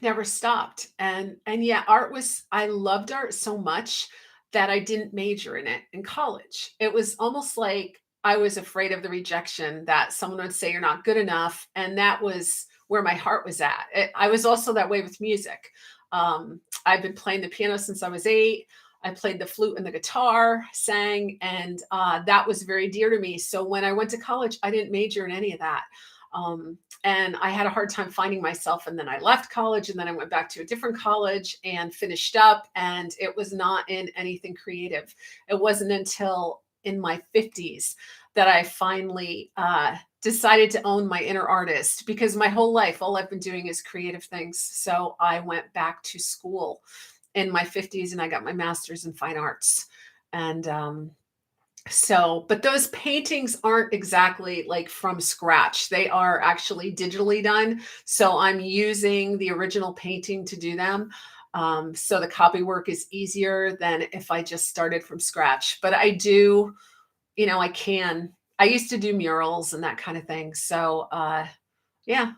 never stopped. And yeah, I loved art so much that I didn't major in it in college. It was almost like I was afraid of the rejection that someone would say you're not good enough, and that was where my heart was at. I was also that way with music. I've been playing the piano since I was 8. I played the flute and the guitar, sang, and that was very dear to me. So when I went to college, I didn't major in any of that. And I had a hard time finding myself. And then I left college, and then I went back to a different college and finished up. And it was not in anything creative. It wasn't until in my 50s that I finally decided to own my inner artist, because my whole life, all I've been doing is creative things. So I went back to school in my 50s, and I got my master's in fine arts. And but those paintings aren't exactly like from scratch. They are actually digitally done. So I'm using the original painting to do them. So the copy work is easier than if I just started from scratch. But I do, I used to do murals and that kind of thing. So yeah,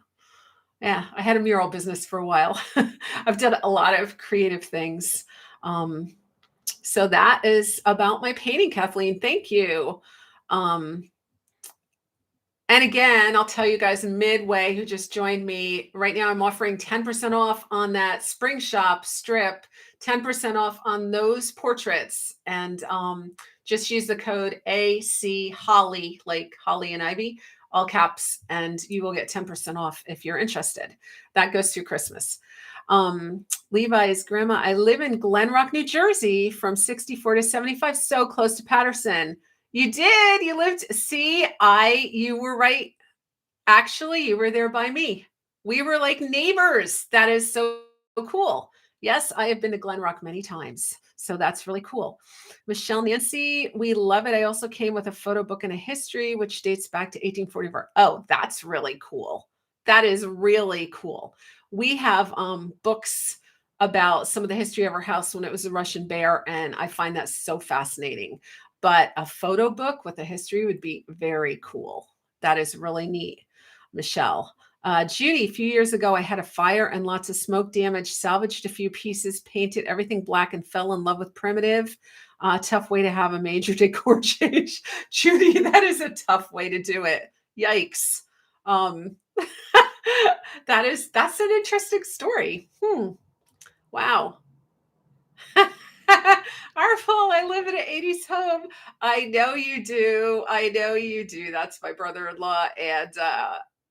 I had a mural business for a while. I've done a lot of creative things. So that is about my painting, Kathleen. Thank you. Um, and again, I'll tell you guys midway who just joined me right now, I'm offering 10% off on that spring shop strip, 10% off on those portraits. And just use the code AC Holly, like Holly and Ivy, all caps, and you will get 10% off if you're interested. That goes through Christmas. Levi's grandma, I live in Glen Rock, New Jersey from 64 to 75, so close to Patterson. You did. You lived. See, you were right. Actually, you were there by me. We were like neighbors. That is so cool. Yes, I have been to Glen Rock many times. So that's really cool. Michelle Nancy, we love it. I also came with a photo book and a history, which dates back to 1844. Oh, that's really cool. That is really cool. We have books about some of the history of our house when it was a Russian bear, and I find that so fascinating. But a photo book with a history would be very cool. That is really neat. Michelle. Judy, a few years ago, I had a fire and lots of smoke damage, salvaged a few pieces, painted everything black, and fell in love with primitive. Tough way to have a major decor change. Judy, that is a tough way to do it. Yikes. That's an interesting story. Wow. Arful, I live in an 80s home. I know you do. I know you do. That's my brother-in-law. And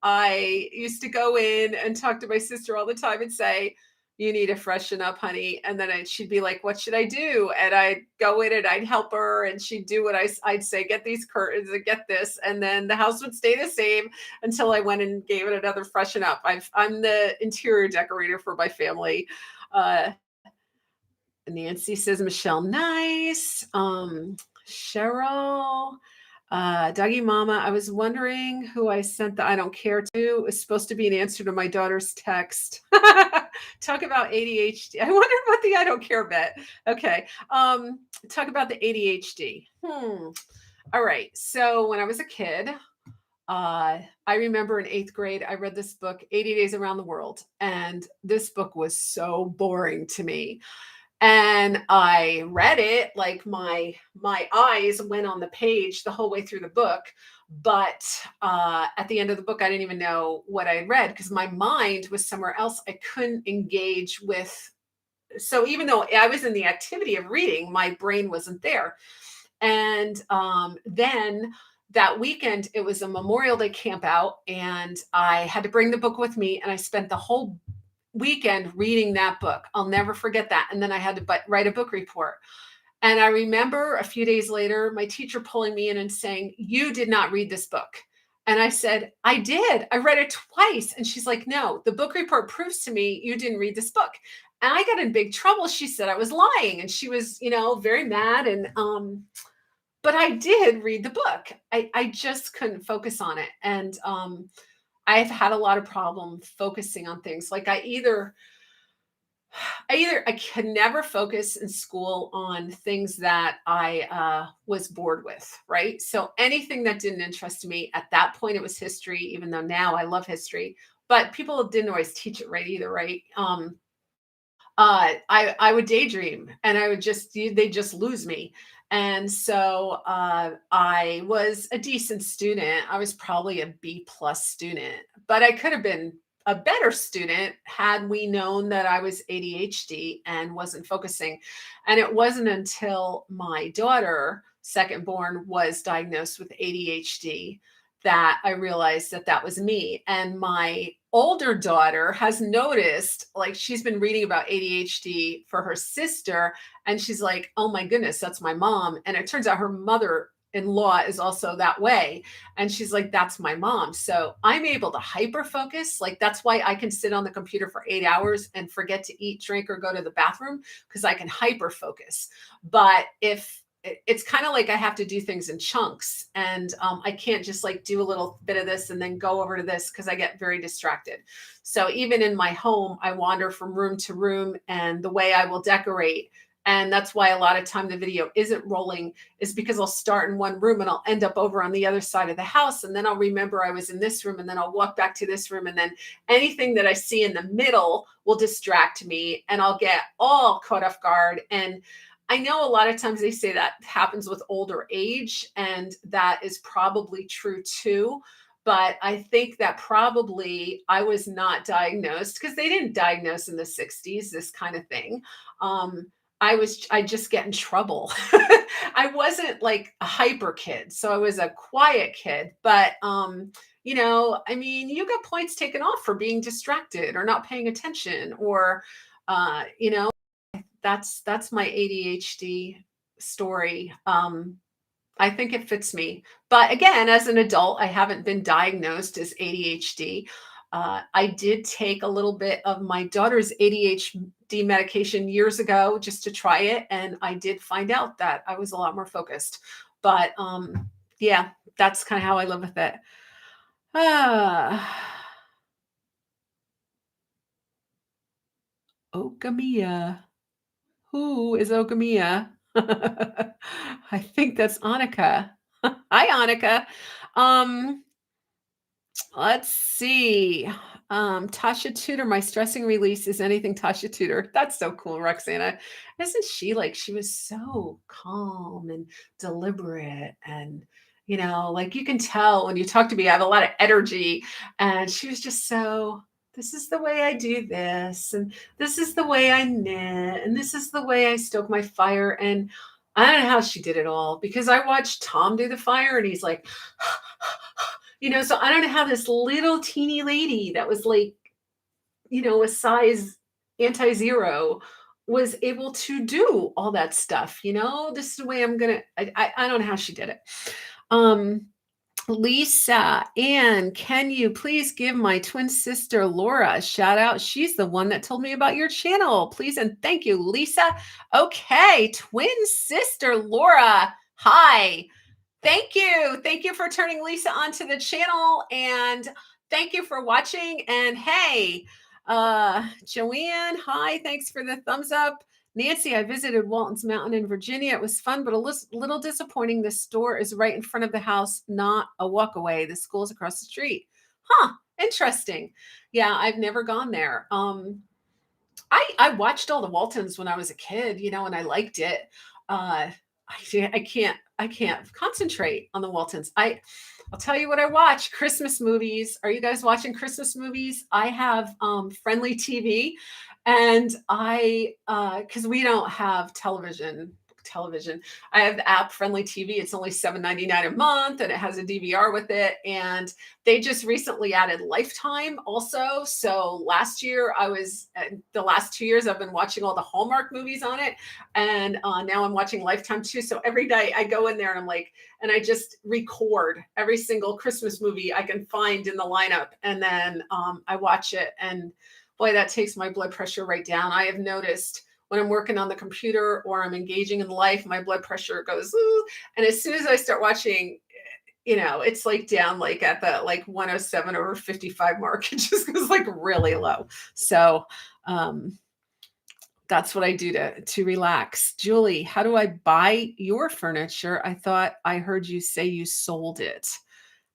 I used to go in and talk to my sister all the time and say, you need to freshen up, honey. And then she'd be like, what should I do? And I'd go in and I'd help her, and she'd do what I'd say, get these curtains and get this. And then the house would stay the same until I went and gave it another freshen up. I'm the interior decorator for my family. Nancy says, Michelle, nice. Cheryl, Dougie Mama, I was wondering who I sent the I don't care to. It was supposed to be an answer to my daughter's text. Talk about ADHD. I wondered what the I don't care bit. Okay. Talk about the ADHD. All right. So when I was a kid, I remember in eighth grade, I read this book, 80 Days Around the World. And this book was so boring to me. And I read it like my eyes went on the page the whole way through the book. But at the end of the book, I didn't even know what I had read because my mind was somewhere else. I couldn't engage with. So even though I was in the activity of reading, my brain wasn't there. And then that weekend, it was a Memorial Day camp out, and I had to bring the book with me, and I spent the whole weekend reading that book. I'll never forget that. And then I had to write a book report. And I remember a few days later, my teacher pulling me in and saying, "You did not read this book." And I said, "I did. I read it twice." And she's like, "No, the book report proves to me you didn't read this book." And I got in big trouble. She said I was lying. And she was, very mad. And but I did read the book. I just couldn't focus on it. And I've had a lot of problem focusing on things. Like I could never focus in school on things that I was bored with, right? So anything that didn't interest me at that point, it was history, even though now I love history, but people didn't always teach it right either, right? I would daydream and I would they just lose me. And so I was a decent student. I was probably a B plus student, but I could have been a better student had we known that I was ADHD and wasn't focusing. And it wasn't until my daughter, second born, was diagnosed with ADHD that I realized that that was me. And my older daughter has noticed, like, she's been reading about ADHD for her sister, and she's like, "Oh my goodness, that's my mom." And it turns out her mother in law is also that way. And she's like, "That's my mom." So I'm able to hyper focus. Like, that's why I can sit on the computer for 8 hours and forget to eat, drink, or go to the bathroom because I can hyper focus. But if it's kind of like I have to do things in chunks, and I can't just like do a little bit of this and then go over to this because I get very distracted. So even in my home, I wander from room to room, and the way I will decorate. And that's why a lot of time the video isn't rolling, is because I'll start in one room and I'll end up over on the other side of the house. And then I'll remember I was in this room, and then I'll walk back to this room. And then anything that I see in the middle will distract me, and I'll get all caught off guard. And I know a lot of times they say that happens with older age, and that is probably true too. But I think that probably I was not diagnosed because they didn't diagnose in the 60s, this kind of thing. Um, I just get in trouble. I wasn't like a hyper kid, so I was a quiet kid. But I mean, you got points taken off for being distracted or not paying attention, or uh, you know, that's my ADHD story. I think it fits me. But again, as an adult, I haven't been diagnosed as ADHD. I did take a little bit of my daughter's ADHD medication years ago just to try it, and I did find out that I was a lot more focused. But yeah, that's kind of how I live with it. Ah, Okamiya. Who is Okamiya? I think that's Annika. Hi, Annika. Um, let's see. Tasha Tudor, my stressing release is anything Tasha Tudor. That's so cool, Roxana. Isn't she like, she was so calm and deliberate, and like you can tell when you talk to me, I have a lot of energy. And she was just so, this is the way I do this, and this is the way I knit, and this is the way I stoke my fire. And I don't know how she did it all, because I watched Tom do the fire, and he's like, so I don't know how this little teeny lady that was like, a size anti-zero was able to do all that stuff. This is the way I'm gonna. I don't know how she did it. Um, Lisa, and can you please give my twin sister Laura a shout out? She's the one that told me about your channel. Please and thank you, Lisa. Okay, twin sister Laura. Hi. Thank you. Thank you for turning Lisa onto the channel, and thank you for watching. And hey, Joanne, hi, thanks for the thumbs up. Nancy, I visited Walton's Mountain in Virginia. It was fun, but a little disappointing. The store is right in front of the house, not a walk away. The school's across the street. Huh, interesting. Yeah, I've never gone there. I watched all the Waltons when I was a kid, and I liked it. I can't concentrate on the Waltons. I'll tell you what I watch: Christmas movies. Are you guys watching Christmas movies? I have Friendly TV, and I because we don't have television. I have the app Friendly TV. It's only $7.99 a month, and it has a DVR with it. And they just recently added Lifetime also. So last year the last 2 years, I've been watching all the Hallmark movies on it. And now I'm watching Lifetime too. So every day I go in there and and I just record every single Christmas movie I can find in the lineup. And then I watch it. And boy, that takes my blood pressure right down. I have noticed when I'm working on the computer or I'm engaging in life, my blood pressure goes, ooh. And as soon as I start watching, it's down at the 107 over 55 mark. It just goes really low. So that's what I do to relax. Julie, how do I buy your furniture? I thought I heard you say you sold it.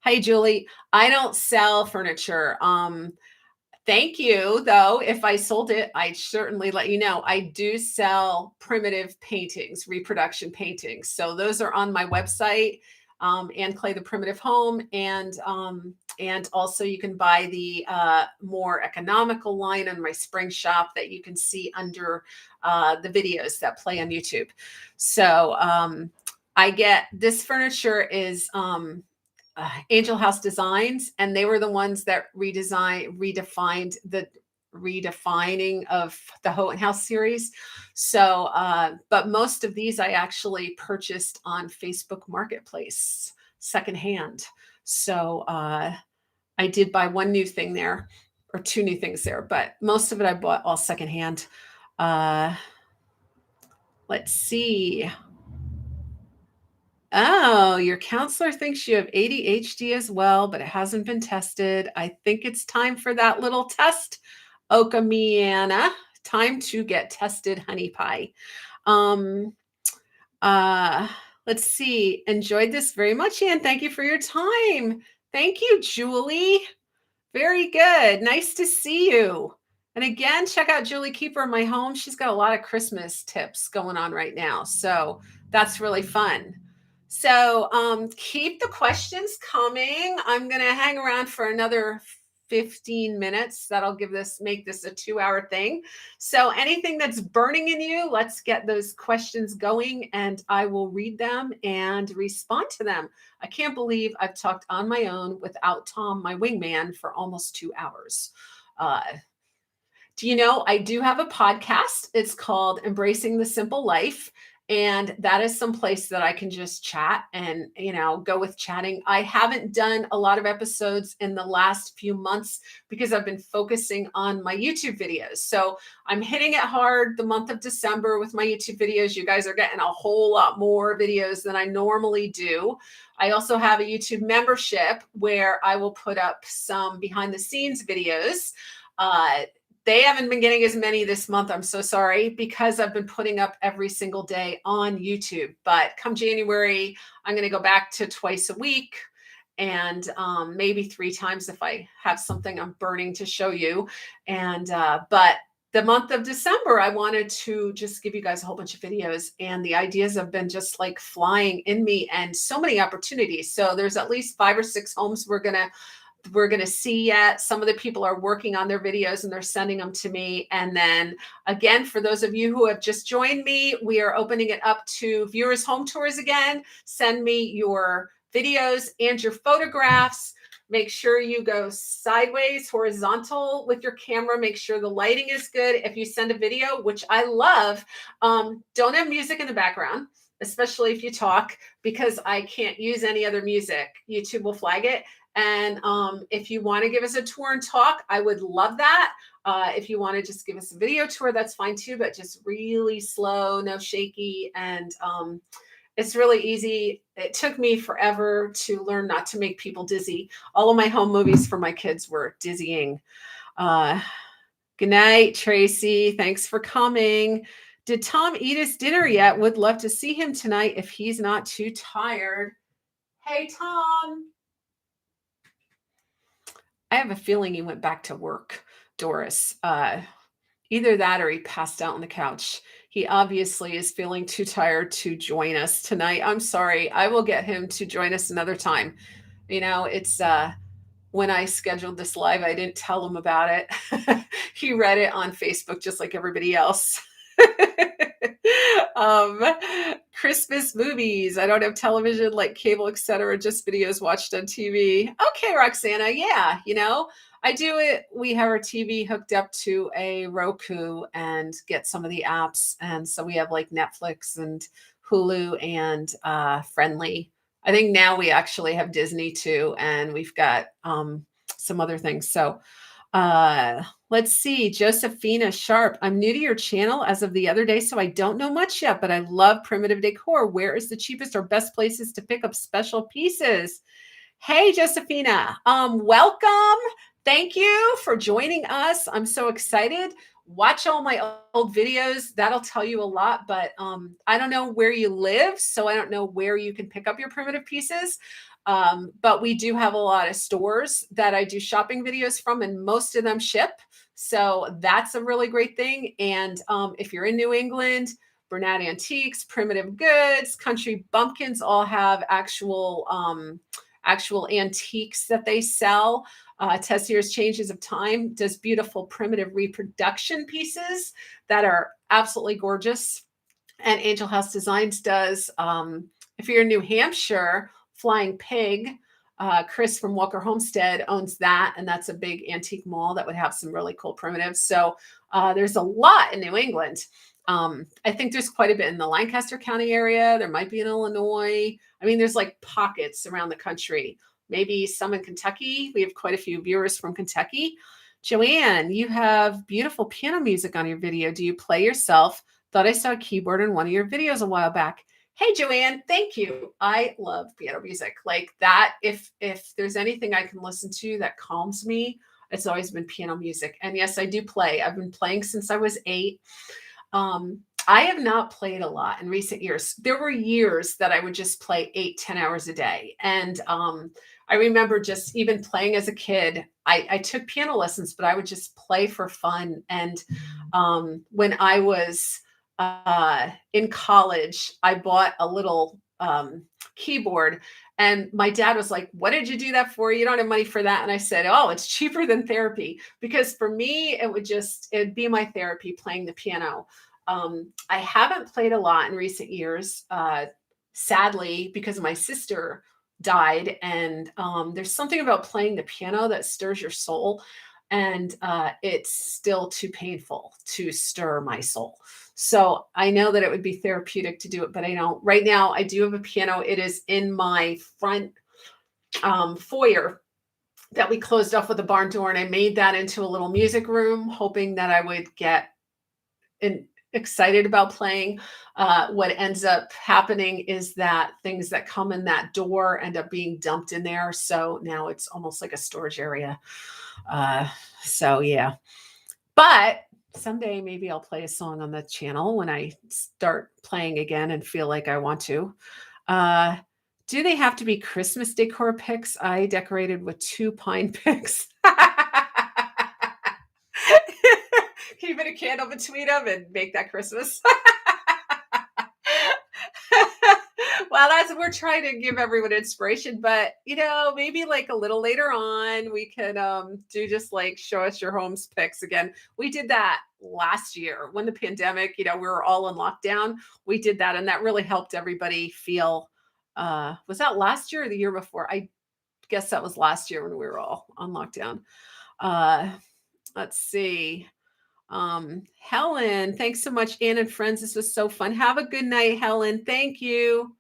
Hey, Julie, I don't sell furniture. Thank you, though. If I sold it, I'd certainly let you know. I do sell primitive paintings, reproduction paintings. So those are on my website, and Clay the Primitive Home. And also you can buy the more economical line on my spring shop that you can see under the videos that play on YouTube. So I get this furniture is Angel House Designs, and they were the ones that redefined the redefining of the Houghton House series. So, but most of these I actually purchased on Facebook Marketplace secondhand. So I did buy one new thing there, or two new things there, but most of it I bought all secondhand. Let's see. Oh, your counselor thinks you have ADHD as well, but it hasn't been tested. I think it's time for that little test. Okamiana, time to get tested, honey pie. Um, let's see. Enjoyed this very much, Anne. Thank you for your time. Thank you, Julie. Very good. Nice to see you. And again, check out Julie Keeper in my home. She's got a lot of Christmas tips going on right now. So that's really fun. So keep the questions coming. I'm going to hang around for another 15 minutes. That'll make this a 2-hour thing. So anything that's burning in you, let's get those questions going, and I will read them and respond to them. I can't believe I've talked on my own without Tom, my wingman, for almost 2 hours. Do you know, I do have a podcast. It's called Embracing the Simple Life. And that is some place that I can just chat and, go with chatting. I haven't done a lot of episodes in the last few months because I've been focusing on my YouTube videos. So I'm hitting it hard the month of December with my YouTube videos. You guys are getting a whole lot more videos than I normally do. I also have a YouTube membership where I will put up some behind the scenes videos. They haven't been getting as many this month. I'm so sorry, because I've been putting up every single day on YouTube. But come January, I'm going to go back to twice a week, and maybe 3 times if I have something I'm burning to show you. And but the month of December, I wanted to just give you guys a whole bunch of videos, and the ideas have been just flying in me, and so many opportunities. So there's at least 5 or 6 homes we're going to see yet. Some of the people are working on their videos and they're sending them to me. And then again, for those of you who have just joined me, we are opening it up to viewers home tours again. Send me your videos and your photographs. Make sure you go sideways, horizontal with your camera. Make sure the lighting is good. If you send a video, which I love, don't have music in the background, especially if you talk, because I can't use any other music. YouTube will flag it. And if you want to give us a tour and talk, I would love that. If you want to just give us a video tour, that's fine too, but just really slow, no shaky. And it's really easy. It took me forever to learn not to make people dizzy. All of my home movies for my kids were dizzying. Good night, Tracy. Thanks for coming. Did Tom eat his dinner yet? Would love to see him tonight if he's not too tired. Hey, Tom. I have a feeling he went back to work, Doris. Either that or he passed out on the couch. He obviously is feeling too tired to join us tonight. I'm sorry. I will get him to join us another time. It's when I scheduled this live, I didn't tell him about it. He read it on Facebook just like everybody else. um, Christmas movies. I don't have television like cable, etc. Just videos watched on TV. Okay, Roxana. Yeah, I do it. We have our TV hooked up to a Roku and get some of the apps. And so we have like Netflix and Hulu and Friendly. I think now we actually have Disney too, and we've got some other things. So let's see. Josephina Sharp. I'm new to your channel as of the other day, so I don't know much yet, but I love primitive decor. Where is the cheapest or best places to pick up special pieces? Hey, Josephina. Welcome. Thank you for joining us. I'm so excited. Watch all my old videos. That'll tell you a lot, but I don't know where you live, so I don't know where you can pick up your primitive pieces. But we do have a lot of stores that I do shopping videos from, and most of them ship. So that's a really great thing. And if you're in New England, Bernat Antiques, Primitive Goods, Country Bumpkins all have actual antiques that they sell. Tessier's Changes of Time does beautiful primitive reproduction pieces that are absolutely gorgeous. And Angel House Designs does, if you're in New Hampshire, Flying Pig, Chris from Walker Homestead owns that. And that's a big antique mall that would have some really cool primitives. So there's a lot in New England. I think there's quite a bit in the Lancaster County area. There might be in Illinois. I mean, there's like pockets around the country, maybe some in Kentucky. We have quite a few viewers from Kentucky. Joanne, you have beautiful piano music on your video. Do you play yourself? Thought I saw a keyboard in one of your videos a while back. Hey, Joanne, thank you. I love piano music like that. If there's anything I can listen to that calms me, it's always been piano music. And yes, I do play. I've been playing since I was 8. I have not played a lot in recent years. There were years that I would just play 8-10 hours a day. And I remember just even playing as a kid. I took piano lessons, but I would just play for fun. And when I was in college, I bought a little keyboard. And my dad was like, what did you do that for? You don't have money for that. And I said, oh, it's cheaper than therapy. Because for me, it'd be my therapy playing the piano. I haven't played a lot in recent years, sadly, because my sister died. And there's something about playing the piano that stirs your soul. And it's still too painful to stir my soul. So I know that it would be therapeutic to do it, but I don't. Right now, I do have a piano. It is in my front foyer that we closed off with a barn door, and I made that into a little music room, hoping that I would get excited about playing. What ends up happening is that things that come in that door end up being dumped in there. So now it's almost like a storage area. So yeah, but someday maybe I'll play a song on the channel when I start playing again and feel like I want to. Do they have to be Christmas decor picks? I decorated with 2 pine picks. Keep a candle between them and make that Christmas. Well, we're trying to give everyone inspiration, but maybe like a little later on, we could do just like show us your homes pics again. We did that last year when the pandemic, we were all in lockdown. We did that, and that really helped everybody feel. Was that last year or the year before? I guess that was last year when we were all on lockdown. Let's see. Helen, thanks so much, Ann and friends. This was so fun. Have a good night, Helen. Thank you.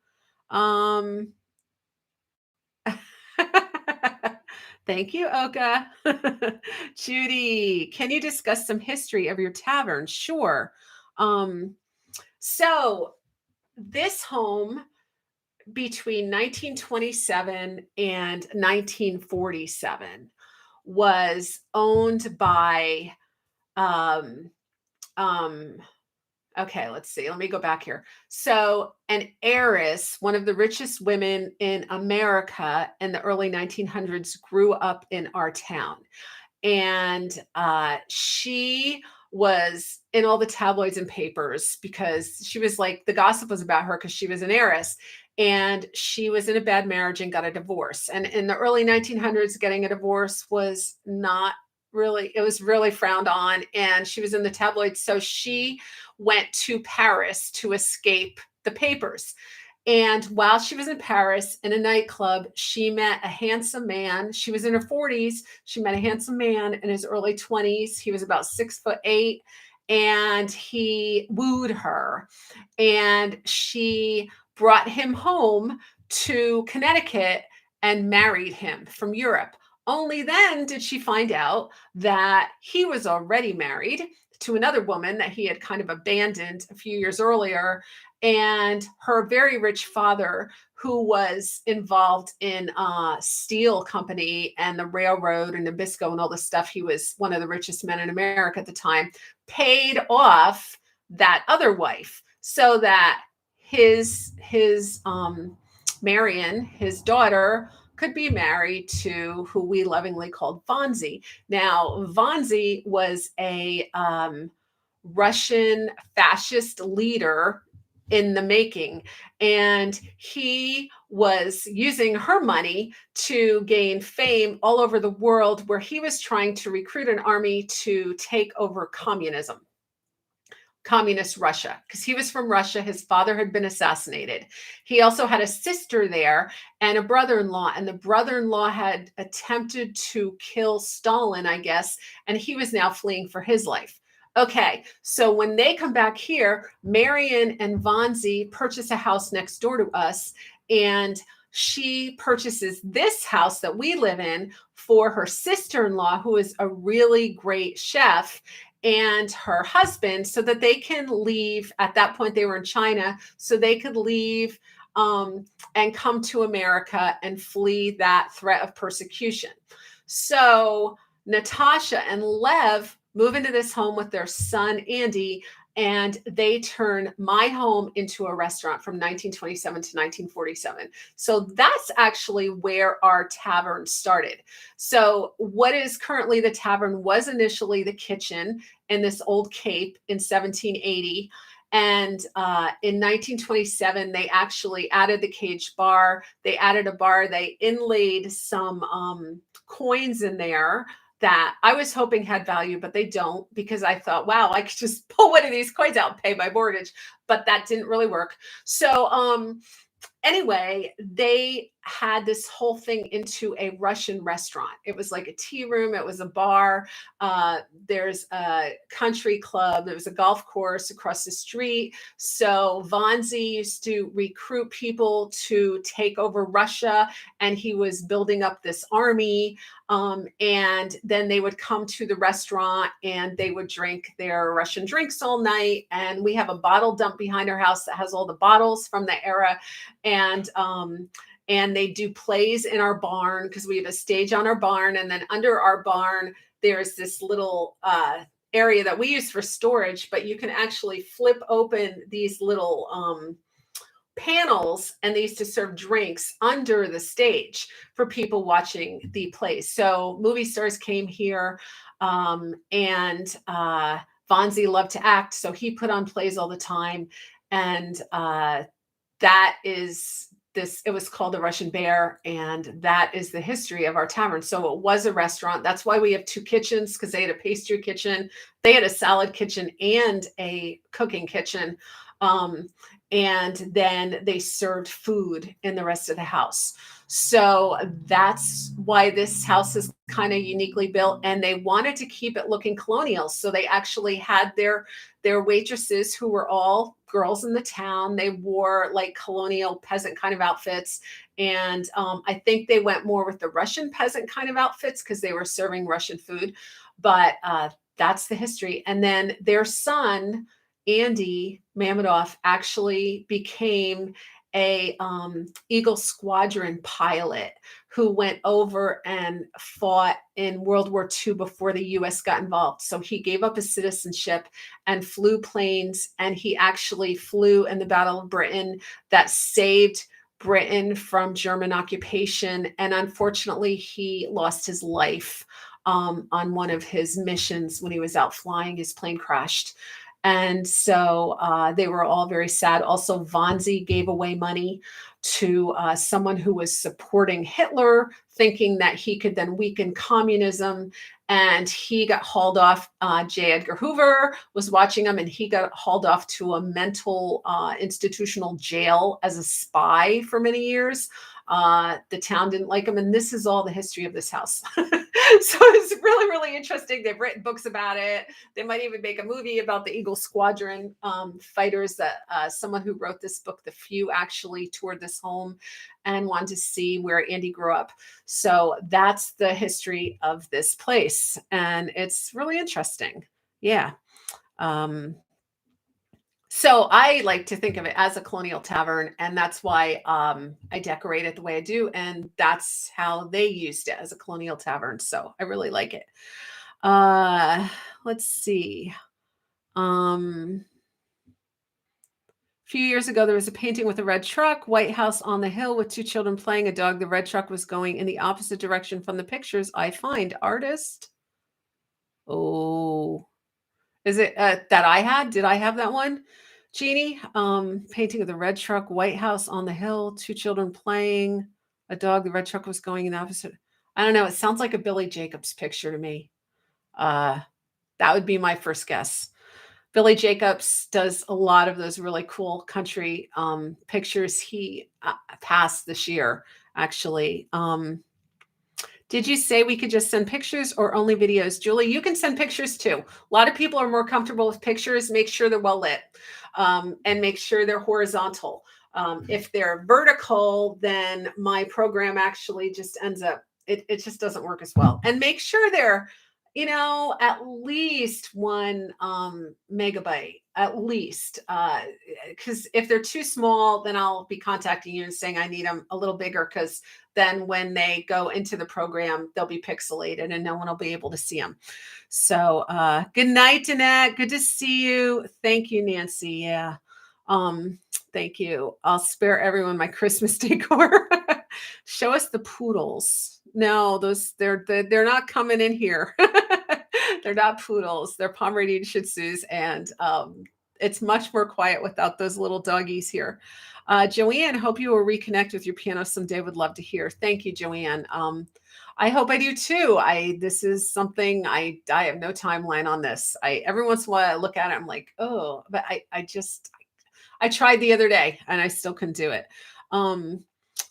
Thank you, Oka. Judy, can you discuss some history of your tavern? Sure. So this home between 1927 and 1947 was owned by Okay, let's see. Let me go back here. So, an heiress, one of the richest women in America in the early 1900s, grew up in our town. And she was in all the tabloids and papers because she was like, the gossip was about her because she was an heiress. And she was in a bad marriage and got a divorce. And in the early 1900s, getting a divorce was not really, it was really frowned on. And she was in the tabloids. So she went to Paris to escape the papers. And while she was in Paris in a nightclub, she met a handsome man. She was in her 40s. She met a handsome man in his early 20s. He was about 6'8", and he wooed her. And she brought him home to Connecticut and married him from Europe. Only then did she find out that he was already married to another woman that he had kind of abandoned a few years earlier. And her very rich father, who was involved in steel company and the railroad and Nabisco and all this stuff, he was one of the richest men in America at the time, paid off that other wife so that his Marion, his daughter, could be married to who we lovingly called Fonzie. Now, Fonzie was a Russian fascist leader in the making. And he was using her money to gain fame all over the world, where he was trying to recruit an army to take over communist Russia, because he was from Russia. His father had been assassinated. He also had a sister there and a brother-in-law, and the brother-in-law had attempted to kill Stalin, I guess, and he was now fleeing for his life. Okay, so when they come back here, Marion and Vonzi purchase a house next door to us, and she purchases this house that we live in for her sister-in-law, who is a really great chef, and her husband, so that they can leave. At that point, they were in China, so they could leave and come to America and flee that threat of persecution. So Natasha and Lev move into this home with their son, Andy, and they turn my home into a restaurant from 1927 to 1947. So that's actually where our tavern started. So what is currently the tavern was initially the kitchen in this old cape in 1780. And in 1927, they actually added the cage bar. They added a bar. They inlaid some coins in there that I was hoping had value, but they don't, because I thought, wow, I could just pull one of these coins out and pay my mortgage, but that didn't really work. So anyway, they had this whole thing into a Russian restaurant. It was like a tea room. It was a bar. There's a country club. There was a golf course across the street. So Vonzi used to recruit people to take over Russia, and he was building up this army. And then they would come to the restaurant and they would drink their Russian drinks all night. And we have a bottle dump behind our house that has all the bottles from the era. And they do plays in our barn, because we have a stage on our barn, and then under our barn there's this little area that we use for storage, but you can actually flip open these little panels, and they used to serve drinks under the stage for people watching the plays. So movie stars came here, and Fonzie loved to act, so he put on plays all the time. And that is this, it was called the Russian Bear, and that is the history of our tavern. So it was a restaurant. That's why we have two kitchens, because they had a pastry kitchen, they had a salad kitchen, and a cooking kitchen. And then they served food in the rest of the house. So that's why this house is kind of uniquely built, and they wanted to keep it looking colonial. So they actually had their waitresses, who were all girls in the town. They wore like colonial peasant kind of outfits. And I think they went more with the Russian peasant kind of outfits because they were serving Russian food. But that's the history. And then their son, Andy Mamedoff, actually became a Eagle Squadron pilot who went over and fought in World War II before the US got involved. So he gave up his citizenship and flew planes, and he actually flew in the Battle of Britain that saved Britain from German occupation. And unfortunately, he lost his life on one of his missions when he was out flying. His plane crashed. And so they were all very sad. Also, Vanzi gave away money to someone who was supporting Hitler, thinking that he could then weaken communism. And he got hauled off. J. Edgar Hoover was watching him, and he got hauled off to a mental institutional jail as a spy for many years. The town didn't like him. And this is all the history of this house. So it's really, really interesting. They've written books about it. They might even make a movie about the Eagle Squadron fighters. That someone who wrote this book, The Few, actually toured this home and wanted to see where Andy grew up. So that's the history of this place. And it's really interesting. Yeah. So I like to think of it as a colonial tavern, and that's why I decorate it the way I do, and that's how they used it as a colonial tavern. So I really like it. Uh, let's see. A few years ago, there was a painting with a red truck, White House on the hill with two children playing a dog. The red truck was going in the opposite direction from the pictures. I find artist. Oh, is it that I had? Did I have that one? Jeannie, painting of the red truck, White House on the hill, two children playing, a dog. The red truck was going in the opposite. I don't know. It sounds like a Billy Jacobs picture to me. That would be my first guess. Billy Jacobs does a lot of those really cool country pictures. He passed this year, actually. Did you say we could just send pictures or only videos? Julie, you can send pictures too. A lot of people are more comfortable with pictures. Make sure they're well lit and make sure they're horizontal. If they're vertical, then my program actually just ends up, it just doesn't work as well. And make sure they're, at least 1 megabyte, at least. Because if they're too small, then I'll be contacting you and saying I need them a little bigger, because then when they go into the program, they'll be pixelated and no one will be able to see them. So good night, Annette. Good to see you. Thank you, Nancy. Yeah. Thank you. I'll spare everyone my Christmas decor. Show us the poodles. No, they're not coming in here. They're not poodles. They're Pomeranian Shih Tzus, and it's much more quiet without those little doggies here. Joanne, hope you will reconnect with your piano someday. Would love to hear. Thank you, Joanne. I hope I do too. This is something I have no timeline on this. Every once in a while I look at it, I'm like, oh, but I tried the other day and I still couldn't do it.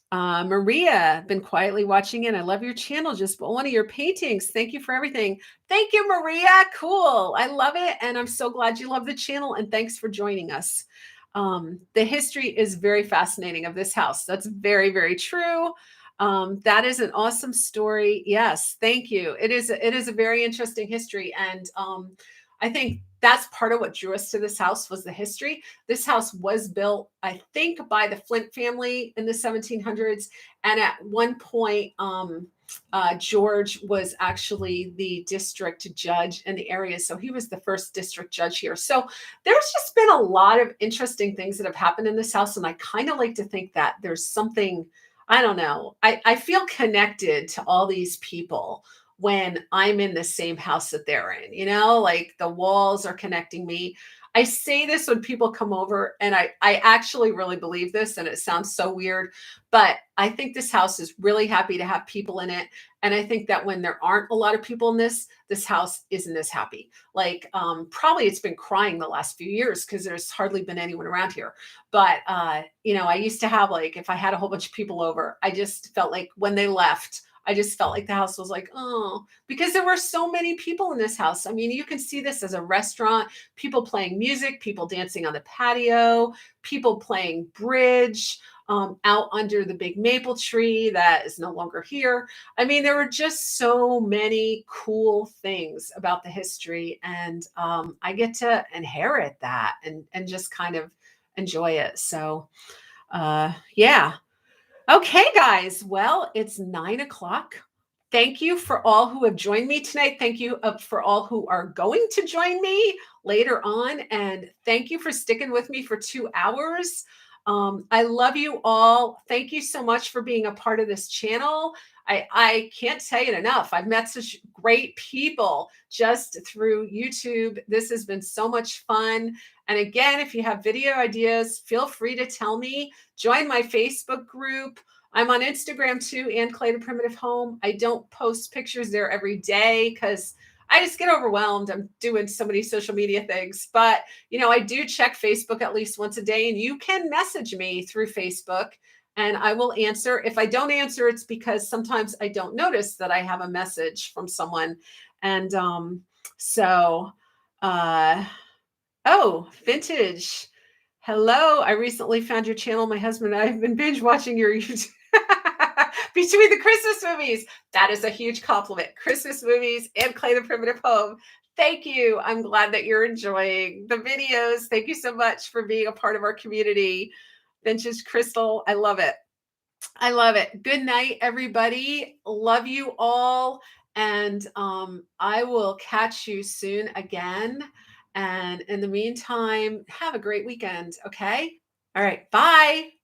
Maria, been quietly watching in. I love your channel. Just one of your paintings. Thank you for everything. Thank you, Maria. Cool. I love it. And I'm so glad you love the channel. And thanks for joining us. The history is very fascinating of this house. That's very, very true. That is an awesome story. Yes. Thank you. It is a very interesting history. And I think that's part of what drew us to this house was the history. This house was built, I think, by the Flint family in the 1700s. And at one point, George was actually the district judge in the area. So he was the first district judge here. So there's just been a lot of interesting things that have happened in this house. And I kind of like to think that there's something, I don't know, I feel connected to all these people when I'm in the same house that they're in, like the walls are connecting me. I say this when people come over, and I actually really believe this, and it sounds so weird, but I think this house is really happy to have people in it. And I think that when there aren't a lot of people in this house isn't as happy. Like probably it's been crying the last few years because there's hardly been anyone around here. But, I used to have, like, if I had a whole bunch of people over, I just felt like when they left, I just felt like the house was like, oh, because there were so many people in this house. I mean, you can see this as a restaurant, people playing music, people dancing on the patio, people playing bridge out under the big maple tree that is no longer here. I mean, there were just so many cool things about the history. And I get to inherit that and just kind of enjoy it. So Yeah. Okay, guys. Well, it's 9 o'clock. Thank you for all who have joined me tonight. Thank you for all who are going to join me later on. And thank you for sticking with me for 2 hours. I love you all. Thank you so much for being a part of this channel. I can't say it enough. I've met such great people just through YouTube. This has been so much fun. And again, if you have video ideas, feel free to tell me. Join my Facebook group. I'm on Instagram too, and Clay the Primitive Home. I don't post pictures there every day because I just get overwhelmed. I'm doing so many social media things. But, I do check Facebook at least once a day, and you can message me through Facebook and I will answer. If I don't answer, it's because sometimes I don't notice that I have a message from someone. And so, uh, oh, vintage. Hello, I recently found your channel. My husband and I have been binge watching your YouTube between the Christmas movies. That is a huge compliment. Christmas movies and Clay the Primitive Home. Thank you. I'm glad that you're enjoying the videos. Thank you so much for being a part of our community. Vintage Crystal, I love it. I love it. Good night, everybody. Love you all. And I will catch you soon again. And in the meantime, have a great weekend. Okay. All right. Bye.